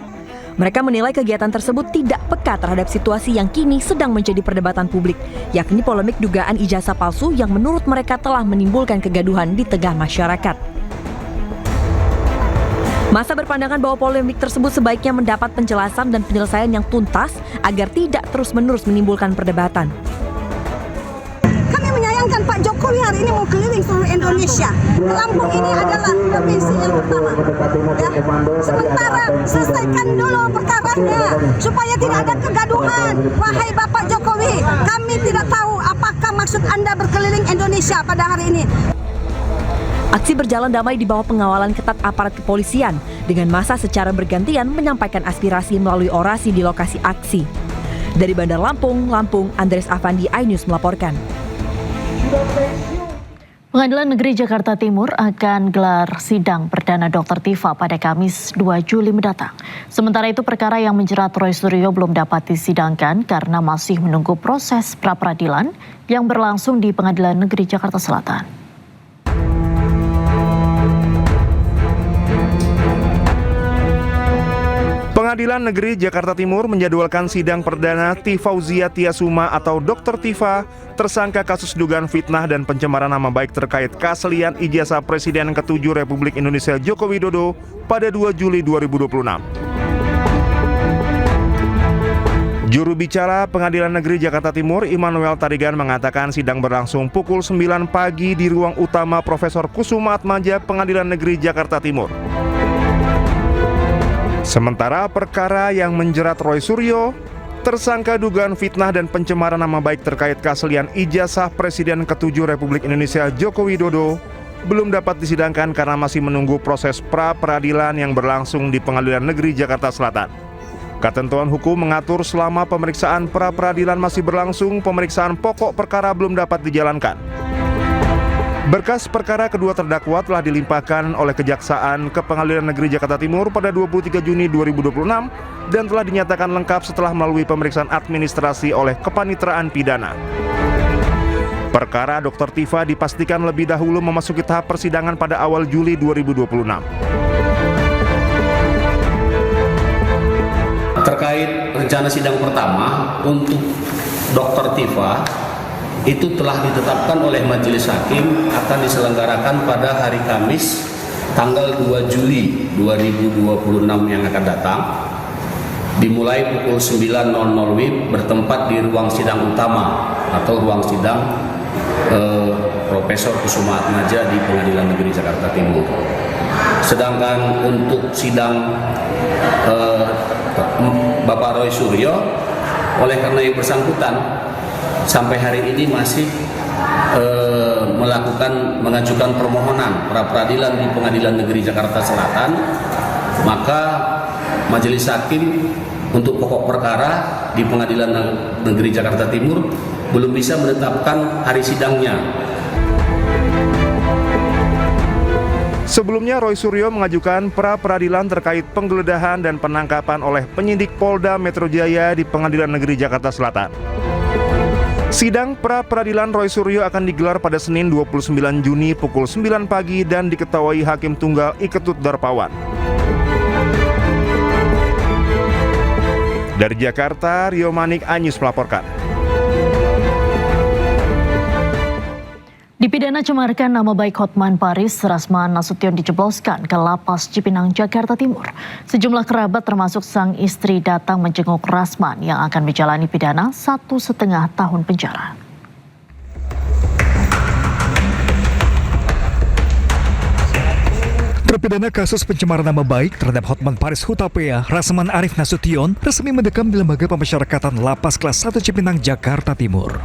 Mereka menilai kegiatan tersebut tidak peka terhadap situasi yang kini sedang menjadi perdebatan publik, yakni polemik dugaan ijazah palsu yang menurut mereka telah menimbulkan kegaduhan di tengah masyarakat. Massa berpandangan bahwa polemik tersebut sebaiknya mendapat penjelasan dan penyelesaian yang tuntas agar tidak terus-menerus menimbulkan perdebatan. Kami menyayangkan Pak Jokowi hari ini mau keliling seluruh Indonesia. Lampung ini adalah provinsi yang pertama. Ya. Sementara selesaikan dulu perkaranya supaya tidak ada kegaduhan. Wahai Bapak Jokowi, kami tidak tahu apakah maksud Anda berkeliling Indonesia pada hari ini. Aksi berjalan damai di bawah pengawalan ketat aparat kepolisian dengan massa secara bergantian menyampaikan aspirasi melalui orasi di lokasi aksi. Dari Bandar Lampung, Andres Afandi, iNews melaporkan. Pengadilan Negeri Jakarta Timur akan gelar sidang perdana Dr. Tifa pada Kamis 2 Juli mendatang. Sementara itu perkara yang menjerat Roy Suryo belum dapat disidangkan karena masih menunggu proses pra-peradilan yang berlangsung di Pengadilan Negeri Jakarta Selatan. Pengadilan Negeri Jakarta Timur menjadwalkan sidang perdana Tifauzia Tiasuma atau Dr. Tifa, tersangka kasus dugaan fitnah dan pencemaran nama baik terkait keaslian ijazah Presiden ke-7 Republik Indonesia Joko Widodo pada 2 Juli 2026. Juru bicara Pengadilan Negeri Jakarta Timur, Immanuel Tarigan, mengatakan sidang berlangsung pukul 9 pagi di ruang utama Profesor Kusuma Atmaja Pengadilan Negeri Jakarta Timur. Sementara perkara yang menjerat Roy Suryo, tersangka dugaan fitnah dan pencemaran nama baik terkait keaslian ijazah Presiden ke-7 Republik Indonesia Joko Widodo, belum dapat disidangkan karena masih menunggu proses pra-peradilan yang berlangsung di Pengadilan Negeri Jakarta Selatan. Ketentuan hukum mengatur selama pemeriksaan pra-peradilan masih berlangsung, pemeriksaan pokok perkara belum dapat dijalankan. Berkas perkara kedua terdakwa telah dilimpahkan oleh Kejaksaan ke Pengadilan Negeri Jakarta Timur pada 23 Juni 2026 dan telah dinyatakan lengkap setelah melalui pemeriksaan administrasi oleh Kepanitraan Pidana. Perkara Dr. Tifa dipastikan lebih dahulu memasuki tahap persidangan pada awal Juli 2026. Terkait rencana sidang pertama untuk Dr. Tifa, itu telah ditetapkan oleh Majelis Hakim akan diselenggarakan pada hari Kamis tanggal 2 Juli 2026 yang akan datang, dimulai pukul 9.00 WIB bertempat di ruang sidang utama atau ruang sidang Profesor Kusuma Atmaja di Pengadilan Negeri Jakarta Timur. Sedangkan untuk sidang Bapak Roy Suryo, oleh karena yang bersangkutan sampai hari ini masih mengajukan permohonan pra-peradilan di Pengadilan Negeri Jakarta Selatan, maka Majelis Hakim untuk pokok perkara di Pengadilan Negeri Jakarta Timur belum bisa menetapkan hari sidangnya. Sebelumnya Roy Suryo mengajukan pra-peradilan terkait penggeledahan dan penangkapan oleh penyidik Polda Metro Jaya di Pengadilan Negeri Jakarta Selatan. Sidang pra-peradilan Roy Suryo akan digelar pada Senin 29 Juni pukul 9 pagi dan diketuai Hakim Tunggal Iketut Darpawan. Dari Jakarta, Rio Manik Anyus melaporkan. Dipidana cemarkan nama baik Hotman Paris, Rasman Nasution dijebloskan ke Lapas Cipinang, Jakarta Timur. Sejumlah kerabat termasuk sang istri datang menjenguk Rasman yang akan menjalani pidana 1,5 tahun penjara. Terpidana kasus pencemaran nama baik terhadap Hotman Paris Hutapea, Rasman Arif Nasution, resmi mendekam di Lembaga Pemasyarakatan Lapas Kelas 1 Cipinang, Jakarta Timur.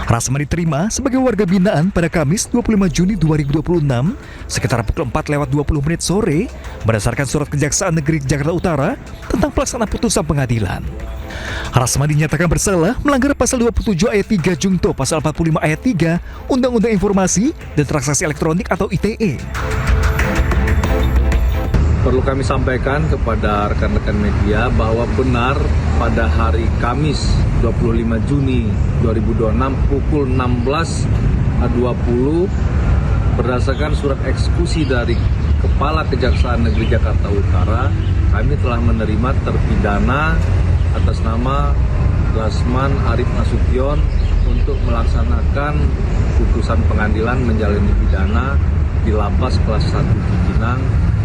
Rasman diterima sebagai warga binaan pada Kamis 25 Juni 2026 sekitar pukul 4:20 sore berdasarkan surat Kejaksaan Negeri Jakarta Utara tentang pelaksanaan putusan pengadilan. Rasman dinyatakan bersalah melanggar pasal 27 ayat 3 Jungto pasal 45 ayat 3 Undang-Undang Informasi dan Transaksi Elektronik atau ITE. Perlu kami sampaikan kepada rekan-rekan media bahwa benar pada hari Kamis 25 Juni 2026 pukul 16.20 berdasarkan surat eksekusi dari Kepala Kejaksaan Negeri Jakarta Utara, kami telah menerima terpidana atas nama Rasman Arif Nasution untuk melaksanakan putusan pengadilan menjalani pidana di Lapas Kelas 1 Cipinang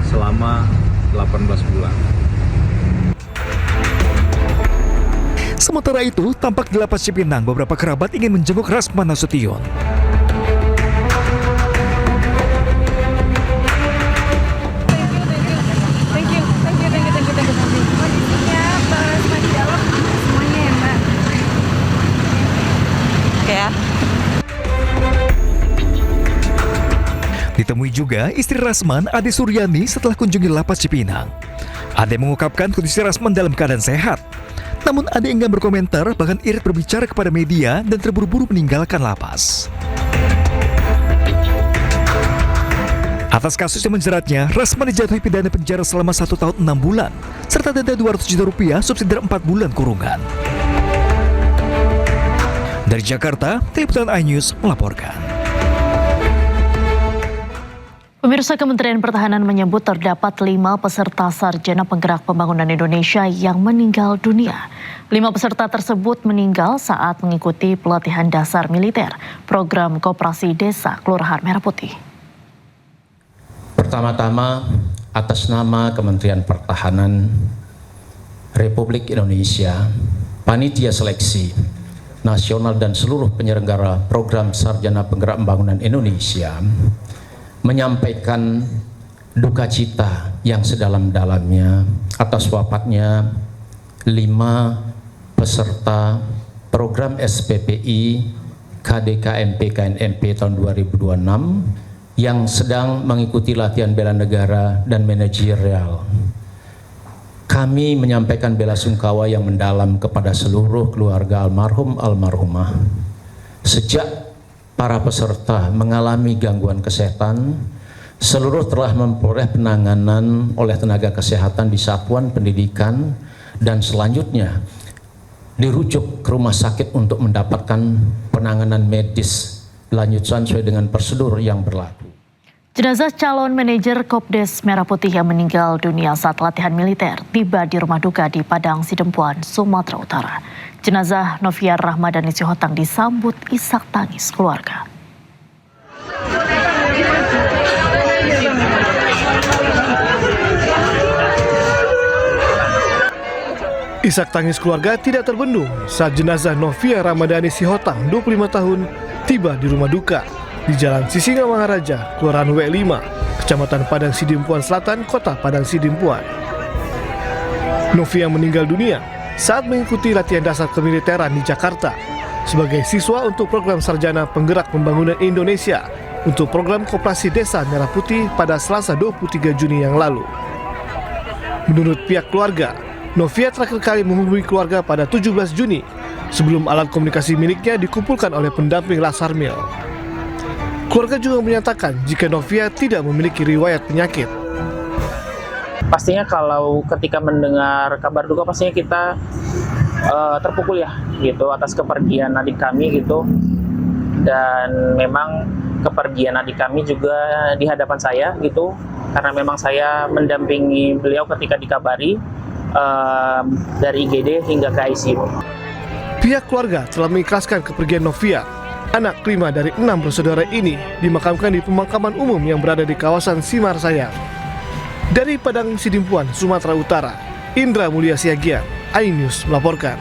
selama 18 bulan. Sementara itu, tampak di Lapas Cipinang beberapa kerabat ingin menjenguk Rasman Nasution. Ditemui juga istri Rasman, Ade Suryani, setelah kunjungi Lapas Cipinang. Ade mengungkapkan kondisi Rasman dalam keadaan sehat. Namun ada yang enggan berkomentar, bahkan irit berbicara kepada media dan terburu-buru meninggalkan lapas. Atas kasus yang menjeratnya, Rasman dijatuhi pidana penjara selama 1 tahun 6 bulan, serta denda 200 juta rupiah subsidi 4 bulan kurungan. Dari Jakarta, Tim Liputan iNews melaporkan. Pemirsa, Kementerian Pertahanan menyebut terdapat 5 peserta Sarjana Penggerak Pembangunan Indonesia yang meninggal dunia. 5 peserta tersebut meninggal saat mengikuti pelatihan dasar militer program Koperasi Desa Kelurahan Merah Putih. Pertama-tama, atas nama Kementerian Pertahanan Republik Indonesia, Panitia Seleksi Nasional dan seluruh penyelenggara program Sarjana Penggerak Pembangunan Indonesia menyampaikan duka cita yang sedalam-dalamnya atas wafatnya 5 peserta program SPPI KDKMP KNMP tahun 2026 yang sedang mengikuti latihan bela negara dan manajerial. Kami menyampaikan bela sungkawa yang mendalam kepada seluruh keluarga almarhum almarhumah. Sejak para peserta mengalami gangguan kesehatan, seluruh telah memperoleh penanganan oleh tenaga kesehatan di satuan pendidikan dan selanjutnya dirujuk ke rumah sakit untuk mendapatkan penanganan medis lanjutan sesuai dengan prosedur yang berlaku. Jenazah calon manajer Kopdes Merah Putih yang meninggal dunia saat latihan militer tiba di rumah duka di Padang Sidempuan, Sumatera Utara. Jenazah Novia Rahmadani Sihotang disambut isak tangis keluarga. Isak tangis keluarga tidak terbendung saat jenazah Novia Rahmadani Sihotang, 25 tahun, tiba di rumah duka di Jalan Sisinga Maharaja, Kelurahan W5, Kecamatan Padang Sidempuan Selatan, Kota Padang Sidempuan. Novia meninggal dunia saat mengikuti latihan dasar kemiliteran di Jakarta sebagai siswa untuk program Sarjana Penggerak Pembangunan Indonesia untuk program Koperasi Desa Merah Putih pada Selasa 23 Juni yang lalu. Menurut pihak keluarga, Novia terakhir kali menghubungi keluarga pada 17 Juni sebelum alat komunikasi miliknya dikumpulkan oleh pendamping Lasarmil. Keluarga juga menyatakan jika Novia tidak memiliki riwayat penyakit. Pastinya kalau ketika mendengar kabar duka pastinya kita terpukul ya gitu atas kepergian adik kami gitu, dan memang kepergian adik kami juga di hadapan saya gitu karena memang saya mendampingi beliau ketika dikabari dari IGD hingga ke ICU. Pihak keluarga telah mengikhlaskan kepergian Novia. Anak kelima dari 6 bersaudara ini dimakamkan di pemakaman umum yang berada di kawasan Simar Sayang. Dari Padang Sidempuan, Sumatera Utara, Indra Mulia Siagian, iNews melaporkan.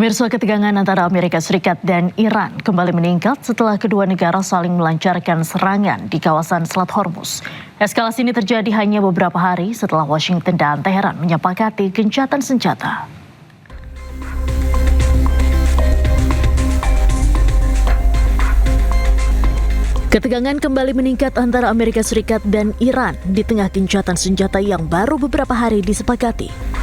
Pemirsa, ketegangan antara Amerika Serikat dan Iran kembali meningkat setelah kedua negara saling melancarkan serangan di kawasan Selat Hormuz. Eskalasi ini terjadi hanya beberapa hari setelah Washington dan Teheran menyepakati gencatan senjata. Ketegangan kembali meningkat antara Amerika Serikat dan Iran di tengah gencatan senjata yang baru beberapa hari disepakati.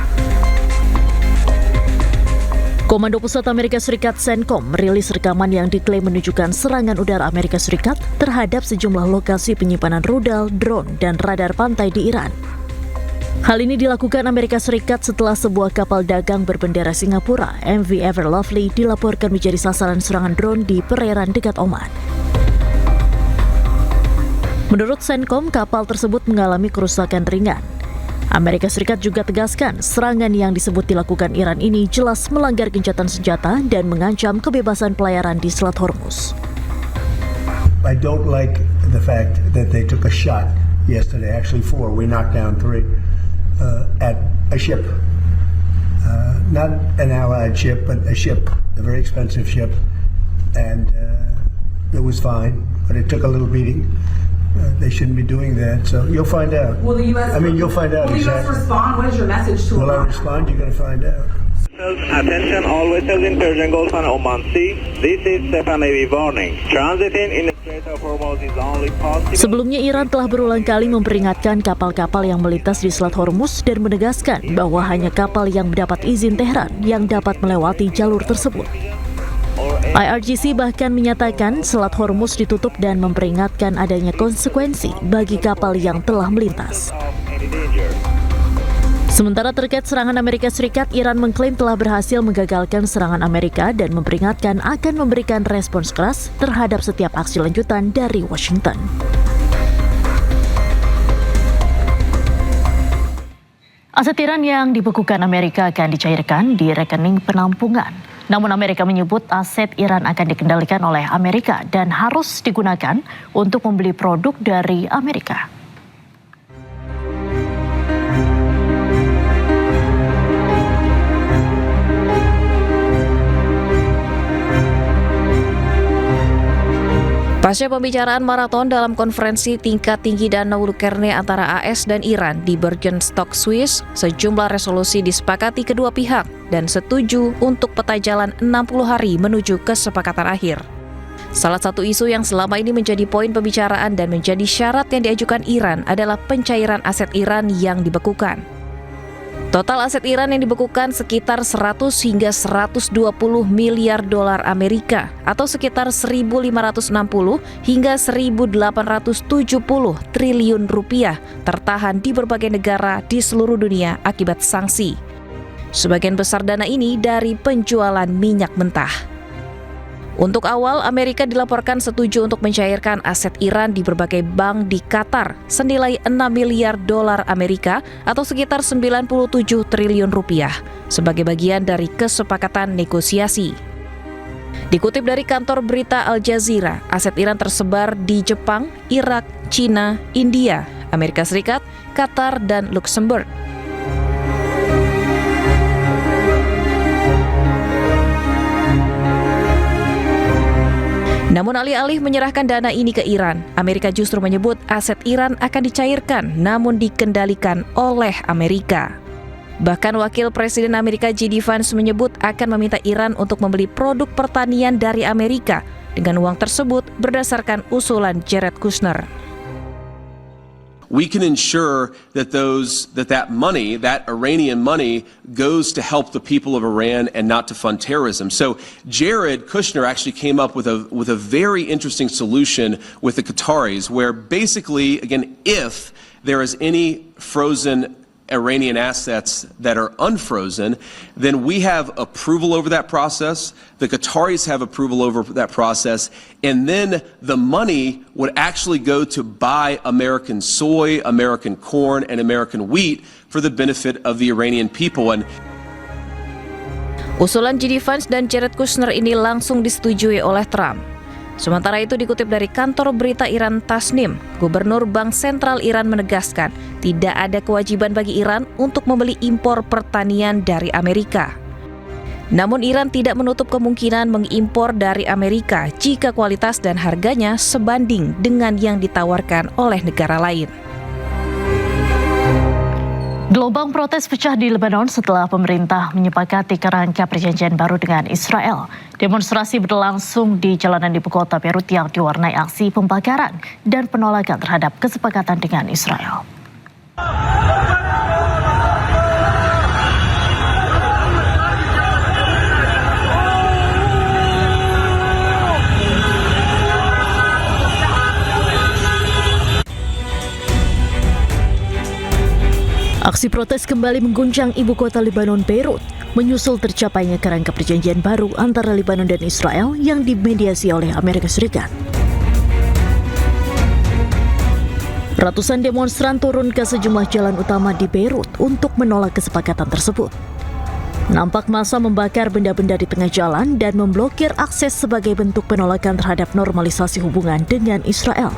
Komando Pusat Amerika Serikat CENTCOM merilis rekaman yang diklaim menunjukkan serangan udara Amerika Serikat terhadap sejumlah lokasi penyimpanan rudal, drone, dan radar pantai di Iran. Hal ini dilakukan Amerika Serikat setelah sebuah kapal dagang berbendera Singapura, MV Ever Lovely, dilaporkan menjadi sasaran serangan drone di perairan dekat Oman. Menurut CENTCOM, kapal tersebut mengalami kerusakan ringan. Amerika Serikat juga tegaskan serangan yang disebut dilakukan Iran ini jelas melanggar gencatan senjata dan mengancam kebebasan pelayaran di Selat Hormuz. I don't like the fact that they took a shot yesterday, actually 4, we knocked down 3, at a ship. Not an allied ship, but a ship, a very expensive ship. And it was fine, but it took a little beating. They shouldn't be doing that, so you'll find out. Will the U.S. You'll find out. Will the U.S. respond? What is your message to Will I respond? You're going to find out. Attention all vessels in Persian Gulf and Oman Sea. This is Stefan Navy warning. Transiting in the Strait of Hormuz is only possible. Sebelumnya Iran telah berulang kali memperingatkan kapal-kapal yang melintas di Selat Hormuz dan menegaskan bahwa hanya kapal yang mendapat izin Teheran yang dapat melewati jalur tersebut. IRGC bahkan menyatakan Selat Hormuz ditutup dan memperingatkan adanya konsekuensi bagi kapal yang telah melintas. Sementara terkait serangan Amerika Serikat, Iran mengklaim telah berhasil menggagalkan serangan Amerika dan memperingatkan akan memberikan respons keras terhadap setiap aksi lanjutan dari Washington. Aset Iran yang dibekukan Amerika akan dicairkan di rekening penampungan. Namun Amerika menyebut aset Iran akan dikendalikan oleh Amerika dan harus digunakan untuk membeli produk dari Amerika. Pasca pembicaraan maraton dalam konferensi tingkat tinggi danau Lukerne antara AS dan Iran di Bergenstock, Swiss, sejumlah resolusi disepakati kedua pihak dan setuju untuk peta jalan 60 hari menuju kesepakatan akhir. Salah satu isu yang selama ini menjadi poin pembicaraan dan menjadi syarat yang diajukan Iran adalah pencairan aset Iran yang dibekukan. Total aset Iran yang dibekukan sekitar 100 hingga 120 miliar dolar Amerika atau sekitar 1.560 hingga 1.870 triliun rupiah tertahan di berbagai negara di seluruh dunia akibat sanksi. Sebagian besar dana ini dari penjualan minyak mentah. Untuk awal, Amerika dilaporkan setuju untuk mencairkan aset Iran di berbagai bank di Qatar senilai 6 miliar dolar Amerika atau sekitar 97 triliun rupiah sebagai bagian dari kesepakatan negosiasi. Dikutip dari kantor berita Al Jazeera, aset Iran tersebar di Jepang, Irak, Cina, India, Amerika Serikat, Qatar, dan Luxembourg. Namun alih-alih menyerahkan dana ini ke Iran, Amerika justru menyebut aset Iran akan dicairkan namun dikendalikan oleh Amerika. Bahkan Wakil Presiden Amerika J.D. Vance menyebut akan meminta Iran untuk membeli produk pertanian dari Amerika dengan uang tersebut berdasarkan usulan Jared Kushner. We can ensure that that money, that Iranian money, goes to help the people of Iran and not to fund terrorism. So Jared Kushner actually came up with a very interesting solution with the Qataris, where basically, again, if there is any frozen Iranian assets that are unfrozen, then we have approval over that process. The Qataris have approval over that process. And then the money would actually go to buy American soy, American corn, and American wheat for the benefit of the Iranian people. And usulan J.D. Vance dan Jared Kushner ini langsung disetujui oleh Trump. Sementara itu dikutip dari kantor berita Iran Tasnim, Gubernur Bank Sentral Iran menegaskan tidak ada kewajiban bagi Iran untuk membeli impor pertanian dari Amerika. Namun Iran tidak menutup kemungkinan mengimpor dari Amerika jika kualitas dan harganya sebanding dengan yang ditawarkan oleh negara lain. Gelombang protes pecah di Lebanon setelah pemerintah menyepakati kerangka perjanjian baru dengan Israel. Demonstrasi berlangsung di jalanan ibu kota Beirut yang diwarnai aksi pembakaran dan penolakan terhadap kesepakatan dengan Israel. Aksi protes kembali mengguncang ibu kota Lebanon, Beirut, menyusul tercapainya kerangka perjanjian baru antara Lebanon dan Israel yang dimediasi oleh Amerika Serikat. Ratusan demonstran turun ke sejumlah jalan utama di Beirut untuk menolak kesepakatan tersebut. Nampak massa membakar benda-benda di tengah jalan dan memblokir akses sebagai bentuk penolakan terhadap normalisasi hubungan dengan Israel.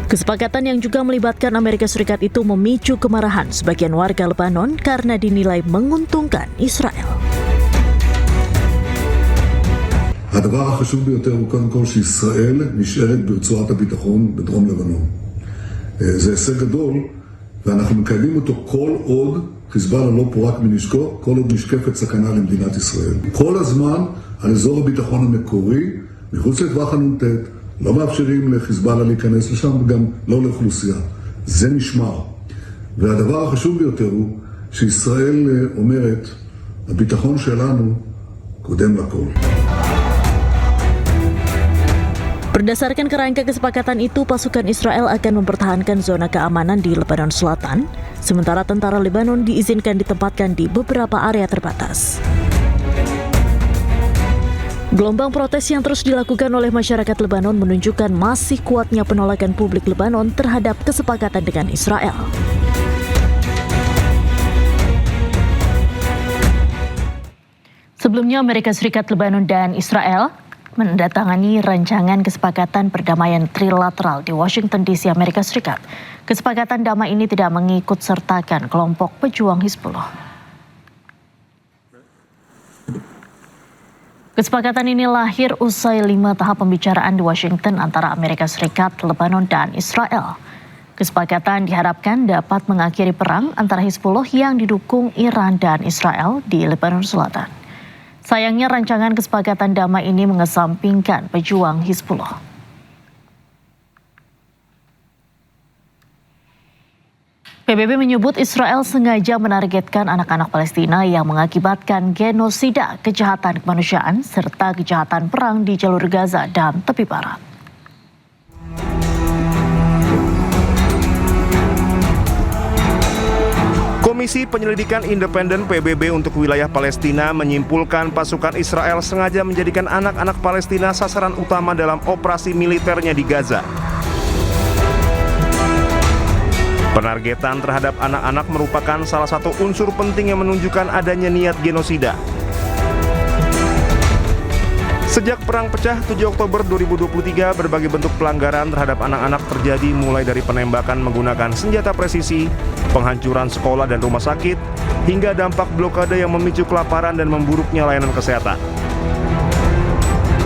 Kesepakatan yang juga melibatkan Amerika Serikat itu memicu kemarahan sebagian warga Lebanon karena dinilai menguntungkan Israel. הדבר החשוב ביותר הוא קודם כל שישראל נשארת ברצועת הביטחון בדרום לבנון. זה הישג גדול ואנחנו מקיימים אותו כל עוד חיזבאללה לא פורק מנשקו, כל עוד נשקפת סכנה למדינת ישראל. כל הזמן על אזור הביטחון המקורי, מחוץ לטווח הנ"ט, לא מאפשרים לחיזבאללה להיכנס לשם וגם לא לאוכלוסייה. זה נשמר. והדבר החשוב ביותר הוא שישראל אומרת, הביטחון שלנו קודם לכל. Berdasarkan kerangka kesepakatan itu, pasukan Israel akan mempertahankan zona keamanan di Lebanon Selatan, sementara tentara Lebanon diizinkan ditempatkan di beberapa area terbatas. Gelombang protes yang terus dilakukan oleh masyarakat Lebanon menunjukkan masih kuatnya penolakan publik Lebanon terhadap kesepakatan dengan Israel. Sebelumnya, Amerika Serikat, Lebanon, dan Israel menandatangani rancangan kesepakatan perdamaian trilateral di Washington DC, Amerika Serikat. Kesepakatan damai ini tidak mengikut sertakan kelompok pejuang Hizbullah. Kesepakatan ini lahir usai 5 tahap pembicaraan di Washington antara Amerika Serikat, Lebanon, dan Israel. Kesepakatan diharapkan dapat mengakhiri perang antara Hizbullah yang didukung Iran dan Israel di Lebanon Selatan. Sayangnya rancangan kesepakatan damai ini mengesampingkan pejuang Hizbullah. PBB menyebut Israel sengaja menargetkan anak-anak Palestina yang mengakibatkan genosida, kejahatan kemanusiaan, serta kejahatan perang di jalur Gaza dan tepi barat. Komisi Penyelidikan Independen PBB untuk wilayah Palestina menyimpulkan pasukan Israel sengaja menjadikan anak-anak Palestina sasaran utama dalam operasi militernya di Gaza. Penargetan terhadap anak-anak merupakan salah satu unsur penting yang menunjukkan adanya niat genosida. Sejak perang pecah 7 Oktober 2023, berbagai bentuk pelanggaran terhadap anak-anak terjadi mulai dari penembakan menggunakan senjata presisi, penghancuran sekolah dan rumah sakit, hingga dampak blokade yang memicu kelaparan dan memburuknya layanan kesehatan.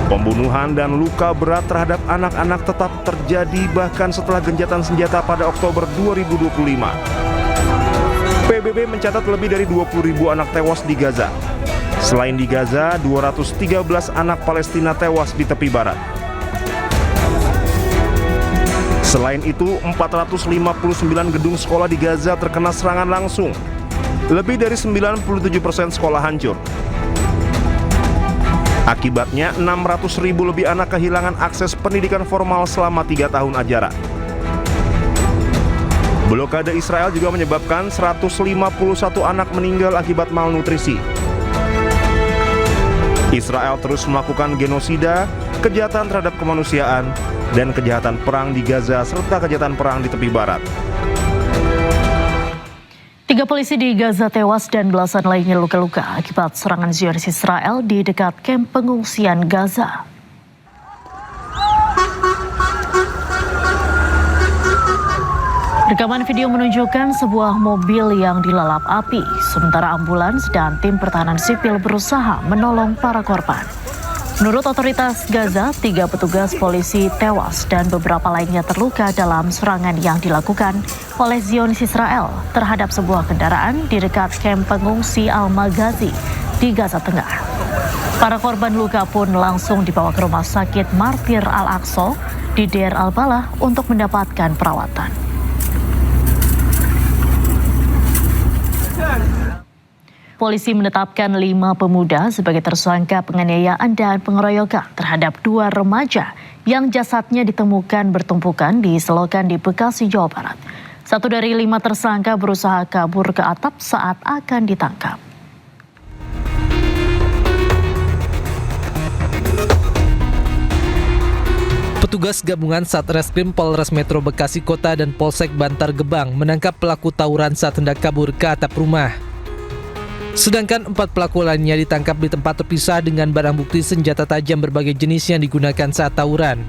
Pembunuhan dan luka berat terhadap anak-anak tetap terjadi bahkan setelah gencatan senjata pada Oktober 2025. PBB mencatat lebih dari 20.000 anak tewas di Gaza. Selain di Gaza, 213 anak Palestina tewas di tepi barat. Selain itu, 459 gedung sekolah di Gaza terkena serangan langsung. Lebih dari 97% sekolah hancur. Akibatnya, 600.000 lebih anak kehilangan akses pendidikan formal selama 3 tahun ajaran. Blokade Israel juga menyebabkan 151 anak meninggal akibat malnutrisi. Israel terus melakukan genosida, kejahatan terhadap kemanusiaan, dan kejahatan perang di Gaza serta kejahatan perang di tepi barat. 3 polisi di Gaza tewas dan belasan lainnya luka-luka akibat serangan Zionis Israel di dekat kamp pengungsian Gaza. Rekaman video menunjukkan sebuah mobil yang dilalap api, sementara ambulans dan tim pertahanan sipil berusaha menolong para korban. Menurut otoritas Gaza, 3 petugas polisi tewas dan beberapa lainnya terluka dalam serangan yang dilakukan oleh Zionis Israel terhadap sebuah kendaraan di dekat kamp pengungsi Al-Maghazi di Gaza Tengah. Para korban luka pun langsung dibawa ke rumah sakit Martir Al-Aqsa di Deir al-Balah untuk mendapatkan perawatan. Polisi menetapkan 5 pemuda sebagai tersangka penganiayaan dan pengeroyokan terhadap 2 remaja yang jasadnya ditemukan bertumpukan di selokan di Bekasi, Jawa Barat. 1 dari 5 tersangka berusaha kabur ke atap saat akan ditangkap. Petugas gabungan Satreskrim Polres Metro Bekasi Kota dan Polsek Bantar Gebang menangkap pelaku tawuran saat hendak kabur ke atap rumah. Sedangkan 4 pelaku lainnya ditangkap di tempat terpisah dengan barang bukti senjata tajam berbagai jenis yang digunakan saat tawuran.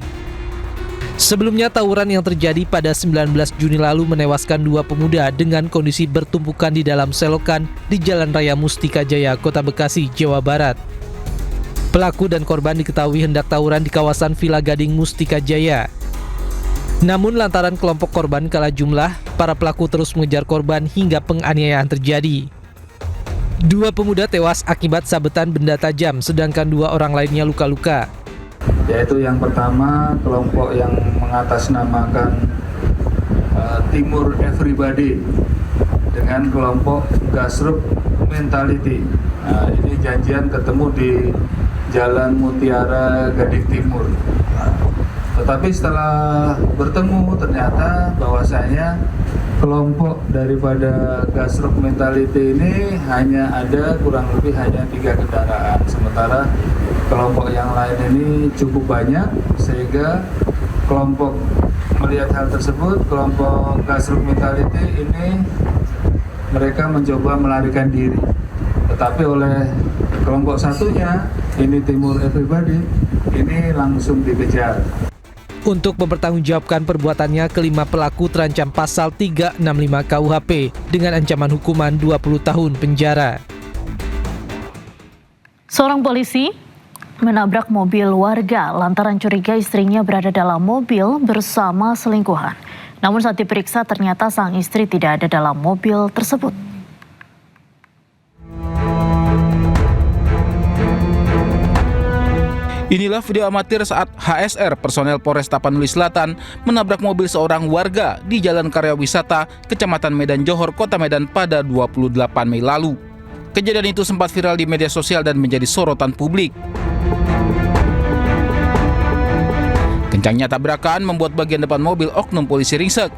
Sebelumnya tawuran yang terjadi pada 19 Juni lalu menewaskan 2 pemuda dengan kondisi bertumpukan di dalam selokan di Jalan Raya Mustika Jaya, Kota Bekasi, Jawa Barat. Pelaku dan korban diketahui hendak tawuran di kawasan Villa Gading Mustika Jaya. Namun lantaran kelompok korban kalah jumlah, para pelaku terus mengejar korban hingga penganiayaan terjadi. 2 pemuda tewas akibat sabetan benda tajam, sedangkan 2 orang lainnya luka-luka. Yaitu yang pertama kelompok yang mengatasnamakan Timur Everybody dengan kelompok Gasruk Mentality. Nah, ini janjian ketemu di Jalan Mutiara Gading Timur. Tetapi setelah bertemu ternyata bahwasanya kelompok daripada Gasruk Mentality ini hanya ada kurang lebih hanya 3 kendaraan, sementara kelompok yang lain ini cukup banyak, sehingga kelompok melihat hal tersebut, kelompok Gasruk Mentality ini mereka mencoba melarikan diri, tetapi oleh kelompok satunya, ini Timur Everybody, ini langsung dikejar. Untuk mempertanggungjawabkan perbuatannya, kelima pelaku terancam pasal 365 KUHP dengan ancaman hukuman 20 tahun penjara. Seorang polisi menabrak mobil warga lantaran curiga istrinya berada dalam mobil bersama selingkuhan. Namun saat diperiksa ternyata sang istri tidak ada dalam mobil tersebut. Inilah video amatir saat HSR, personel Polres Tapanuli Selatan, menabrak mobil seorang warga di Jalan Karya Wisata, Kecamatan Medan Johor, Kota Medan pada 28 Mei lalu. Kejadian itu sempat viral di media sosial dan menjadi sorotan publik. Kencangnya tabrakan membuat bagian depan mobil oknum polisi ringsek.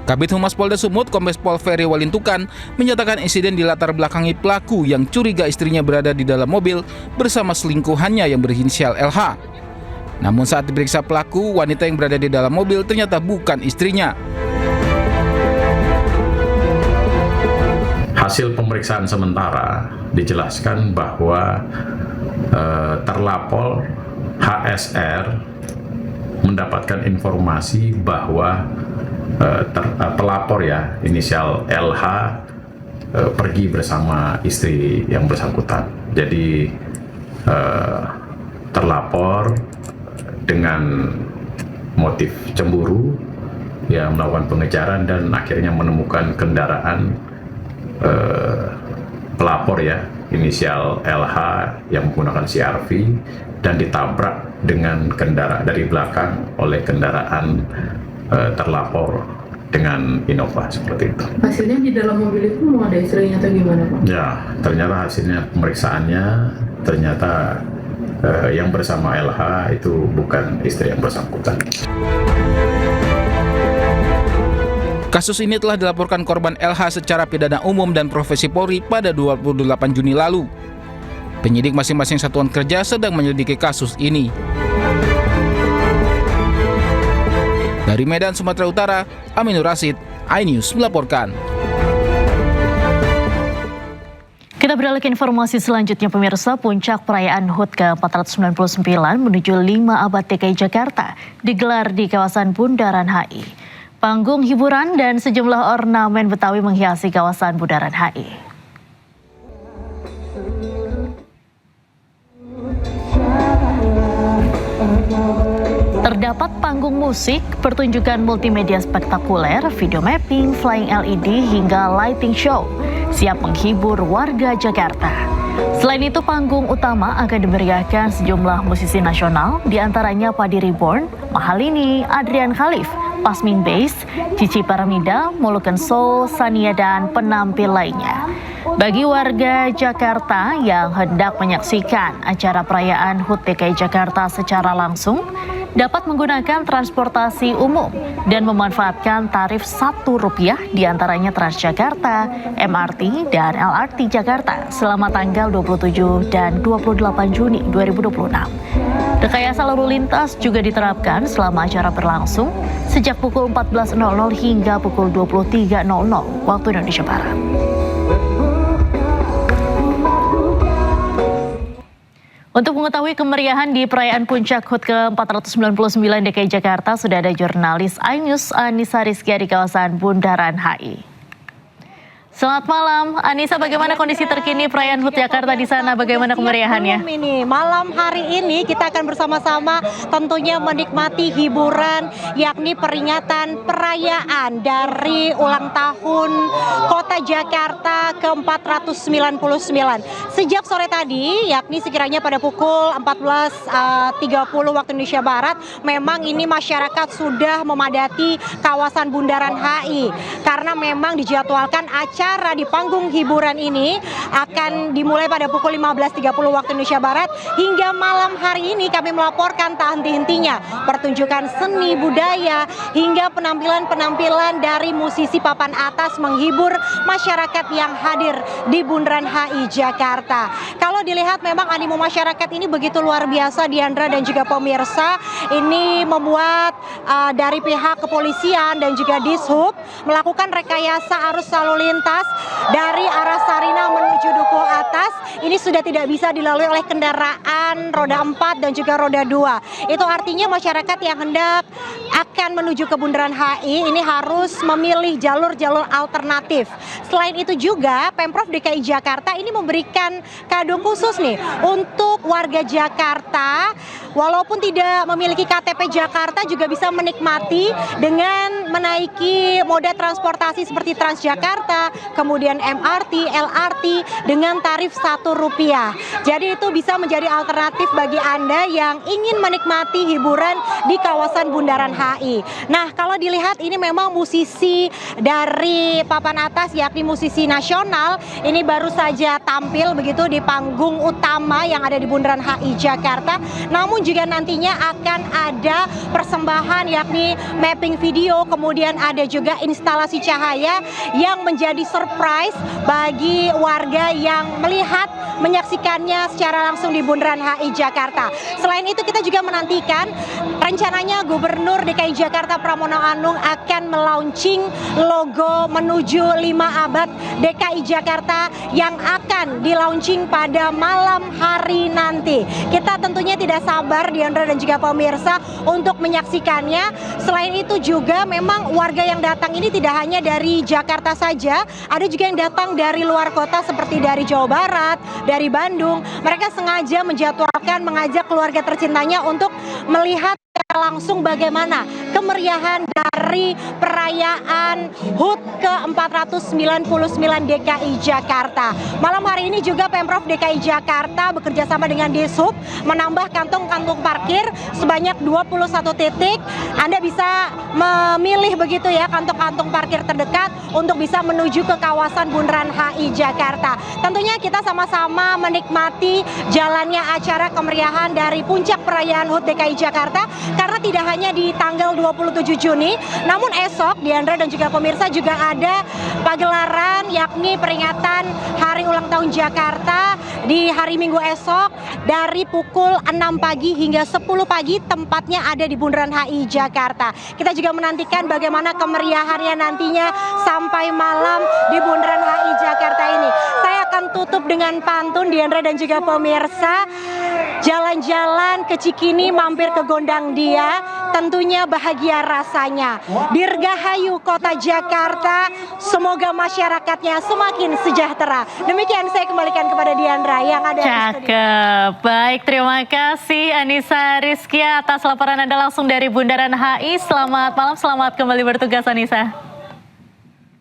Kabid Humas Polda Sumut, Kombes Pol Ferry Walintukan, menyatakan insiden dilatar belakangi pelaku yang curiga istrinya berada di dalam mobil bersama selingkuhannya yang berinisial LH. Namun saat diperiksa pelaku, wanita yang berada di dalam mobil ternyata bukan istrinya. Hasil pemeriksaan sementara dijelaskan bahwa terlapor HSR mendapatkan informasi bahwa pelapor ya inisial LH pergi bersama istri yang bersangkutan. Jadi terlapor dengan motif cemburu ya melakukan pengejaran dan akhirnya menemukan kendaraan pelapor ya inisial LH yang menggunakan CR-V dan ditabrak dengan kendaraan dari belakang oleh kendaraan terlapor dengan Innova seperti itu. Hasilnya di dalam mobil itu mau ada istrinya atau gimana Pak? Ya, ternyata hasilnya pemeriksaannya ternyata yang bersama LH itu bukan istri yang bersangkutan. Kasus ini telah dilaporkan korban LH secara pidana umum dan profesi Polri pada 28 Juni lalu. Penyidik masing-masing satuan kerja sedang menyelidiki kasus ini. Dari Medan, Sumatera Utara, Aminur Rasid, iNews melaporkan. Kita beralih ke informasi selanjutnya pemirsa. Puncak perayaan HUT ke-499 menuju 5 Abad DKI Jakarta digelar di kawasan Bundaran HI. Panggung hiburan dan sejumlah ornamen Betawi menghiasi kawasan Bundaran HI. Terdapat panggung musik, pertunjukan multimedia spektakuler, video mapping, flying LED, hingga lighting show, siap menghibur warga Jakarta. Selain itu, panggung utama akan dimeriahkan sejumlah musisi nasional, diantaranya Padi Reborn, Mahalini, Adrian Khalif, Pasmin Base, Cici Paramida, Moluken Soul, Sania, dan penampil lainnya. Bagi warga Jakarta yang hendak menyaksikan acara perayaan HUT DKI Jakarta secara langsung, dapat menggunakan transportasi umum dan memanfaatkan tarif Rp1 diantaranya Transjakarta, MRT, dan LRT Jakarta selama tanggal 27 dan 28 Juni 2026. Rekayasa lalu lintas juga diterapkan selama acara berlangsung sejak pukul 14.00 hingga pukul 23.00 waktu Indonesia Barat. Untuk mengetahui kemeriahan di perayaan Puncak HUT ke-499 DKI Jakarta, sudah ada jurnalis iNews Anissa Rizkia di kawasan Bundaran HI. Selamat malam, Anissa. Bagaimana kondisi terkini perayaan HUT Jakarta di sana? Bagaimana kemeriahannya? Ini malam hari ini kita akan bersama-sama tentunya menikmati hiburan, yakni peringatan perayaan dari ulang tahun Kota Jakarta ke-499. Sejak sore tadi, yakni sekiranya pada pukul 14.30 waktu Indonesia Barat, memang ini masyarakat sudah memadati kawasan Bundaran HI karena memang dijadwalkan acara di panggung hiburan ini akan dimulai pada pukul 15.30 waktu Indonesia Barat. Hingga malam hari ini kami melaporkan tak henti-hentinya pertunjukan seni budaya hingga penampilan-penampilan dari musisi papan atas menghibur masyarakat yang hadir di Bundaran HI Jakarta. Kalau dilihat memang animo masyarakat ini begitu luar biasa, Diandra dan juga pemirsa. Ini membuat dari pihak kepolisian dan juga Dishub melakukan rekayasa arus lalu lintas dari arah Sarinah menuju Duku Atas. Ini sudah tidak bisa dilalui oleh kendaraan roda 4 dan juga roda 2. Itu artinya masyarakat yang hendak akan menuju ke Bundaran HI ini harus memilih jalur-jalur alternatif. Selain itu juga Pemprov DKI Jakarta ini memberikan kado khusus nih untuk warga Jakarta. Walaupun tidak memiliki KTP Jakarta juga bisa menikmati dengan menaiki moda transportasi seperti Transjakarta, kemudian MRT, LRT dengan tarif Rp1. Jadi itu bisa menjadi alternatif bagi Anda yang ingin menikmati hiburan di kawasan Bundaran HI. Nah, kalau dilihat ini memang musisi dari papan atas, yakni musisi nasional, ini baru saja tampil begitu di panggung utama yang ada di Bundaran HI Jakarta. Namun juga nantinya akan ada persembahan yakni mapping video, kemudian ada juga instalasi cahaya yang menjadi surprise bagi warga yang menyaksikannya secara langsung di Bundaran HI Jakarta. Selain itu kita juga menantikan rencananya Gubernur DKI Jakarta Pramono Anung akan melaunching logo menuju 5 abad DKI Jakarta yang akan dilaunching pada malam hari nanti. Kita tentunya tidak sabar, Diandra dan juga pemirsa, untuk menyaksikannya. Selain itu juga memang warga yang datang ini tidak hanya dari Jakarta saja, ada juga yang datang dari luar kota seperti dari Jawa Barat, dari Bandung. Mereka sengaja menjadwalkan mengajak keluarga tercintanya untuk melihat langsung bagaimana kemeriahan dari perayaan HUT ke-499 DKI Jakarta. Malam hari ini juga Pemprov DKI Jakarta bekerja sama dengan Dishub menambah kantong-kantong parkir sebanyak 21 titik. Anda bisa memilih begitu ya kantong-kantong parkir terdekat untuk bisa menuju ke kawasan Bundaran HI Jakarta. Tentunya kita sama-sama menikmati jalannya acara kemeriahan dari puncak perayaan HUT DKI Jakarta. Karena tidak hanya di tanggal 27 Juni, namun esok Diandra dan juga pemirsa juga ada pagelaran yakni peringatan Hari Ulang Tahun Jakarta di hari Minggu esok dari pukul 6 pagi hingga 10 pagi, tempatnya ada di Bundaran HI Jakarta. Kita juga menantikan bagaimana kemeriahannya nantinya sampai malam di Bundaran HI Jakarta ini. Saya akan tutup dengan pantun Diandra dan juga pemirsa. Jalan-jalan ke Cikini, mampir ke Gondang Dia, tentunya bahagia rasanya. Dirgahayu Kota Jakarta, semoga masyarakatnya semakin sejahtera. Demikian saya kembalikan kepada Diandra yang ada di studio. Cakep. Baik, terima kasih Anissa Rizky atas laporan Anda langsung dari Bundaran HI. Selamat malam, selamat kembali bertugas Anissa.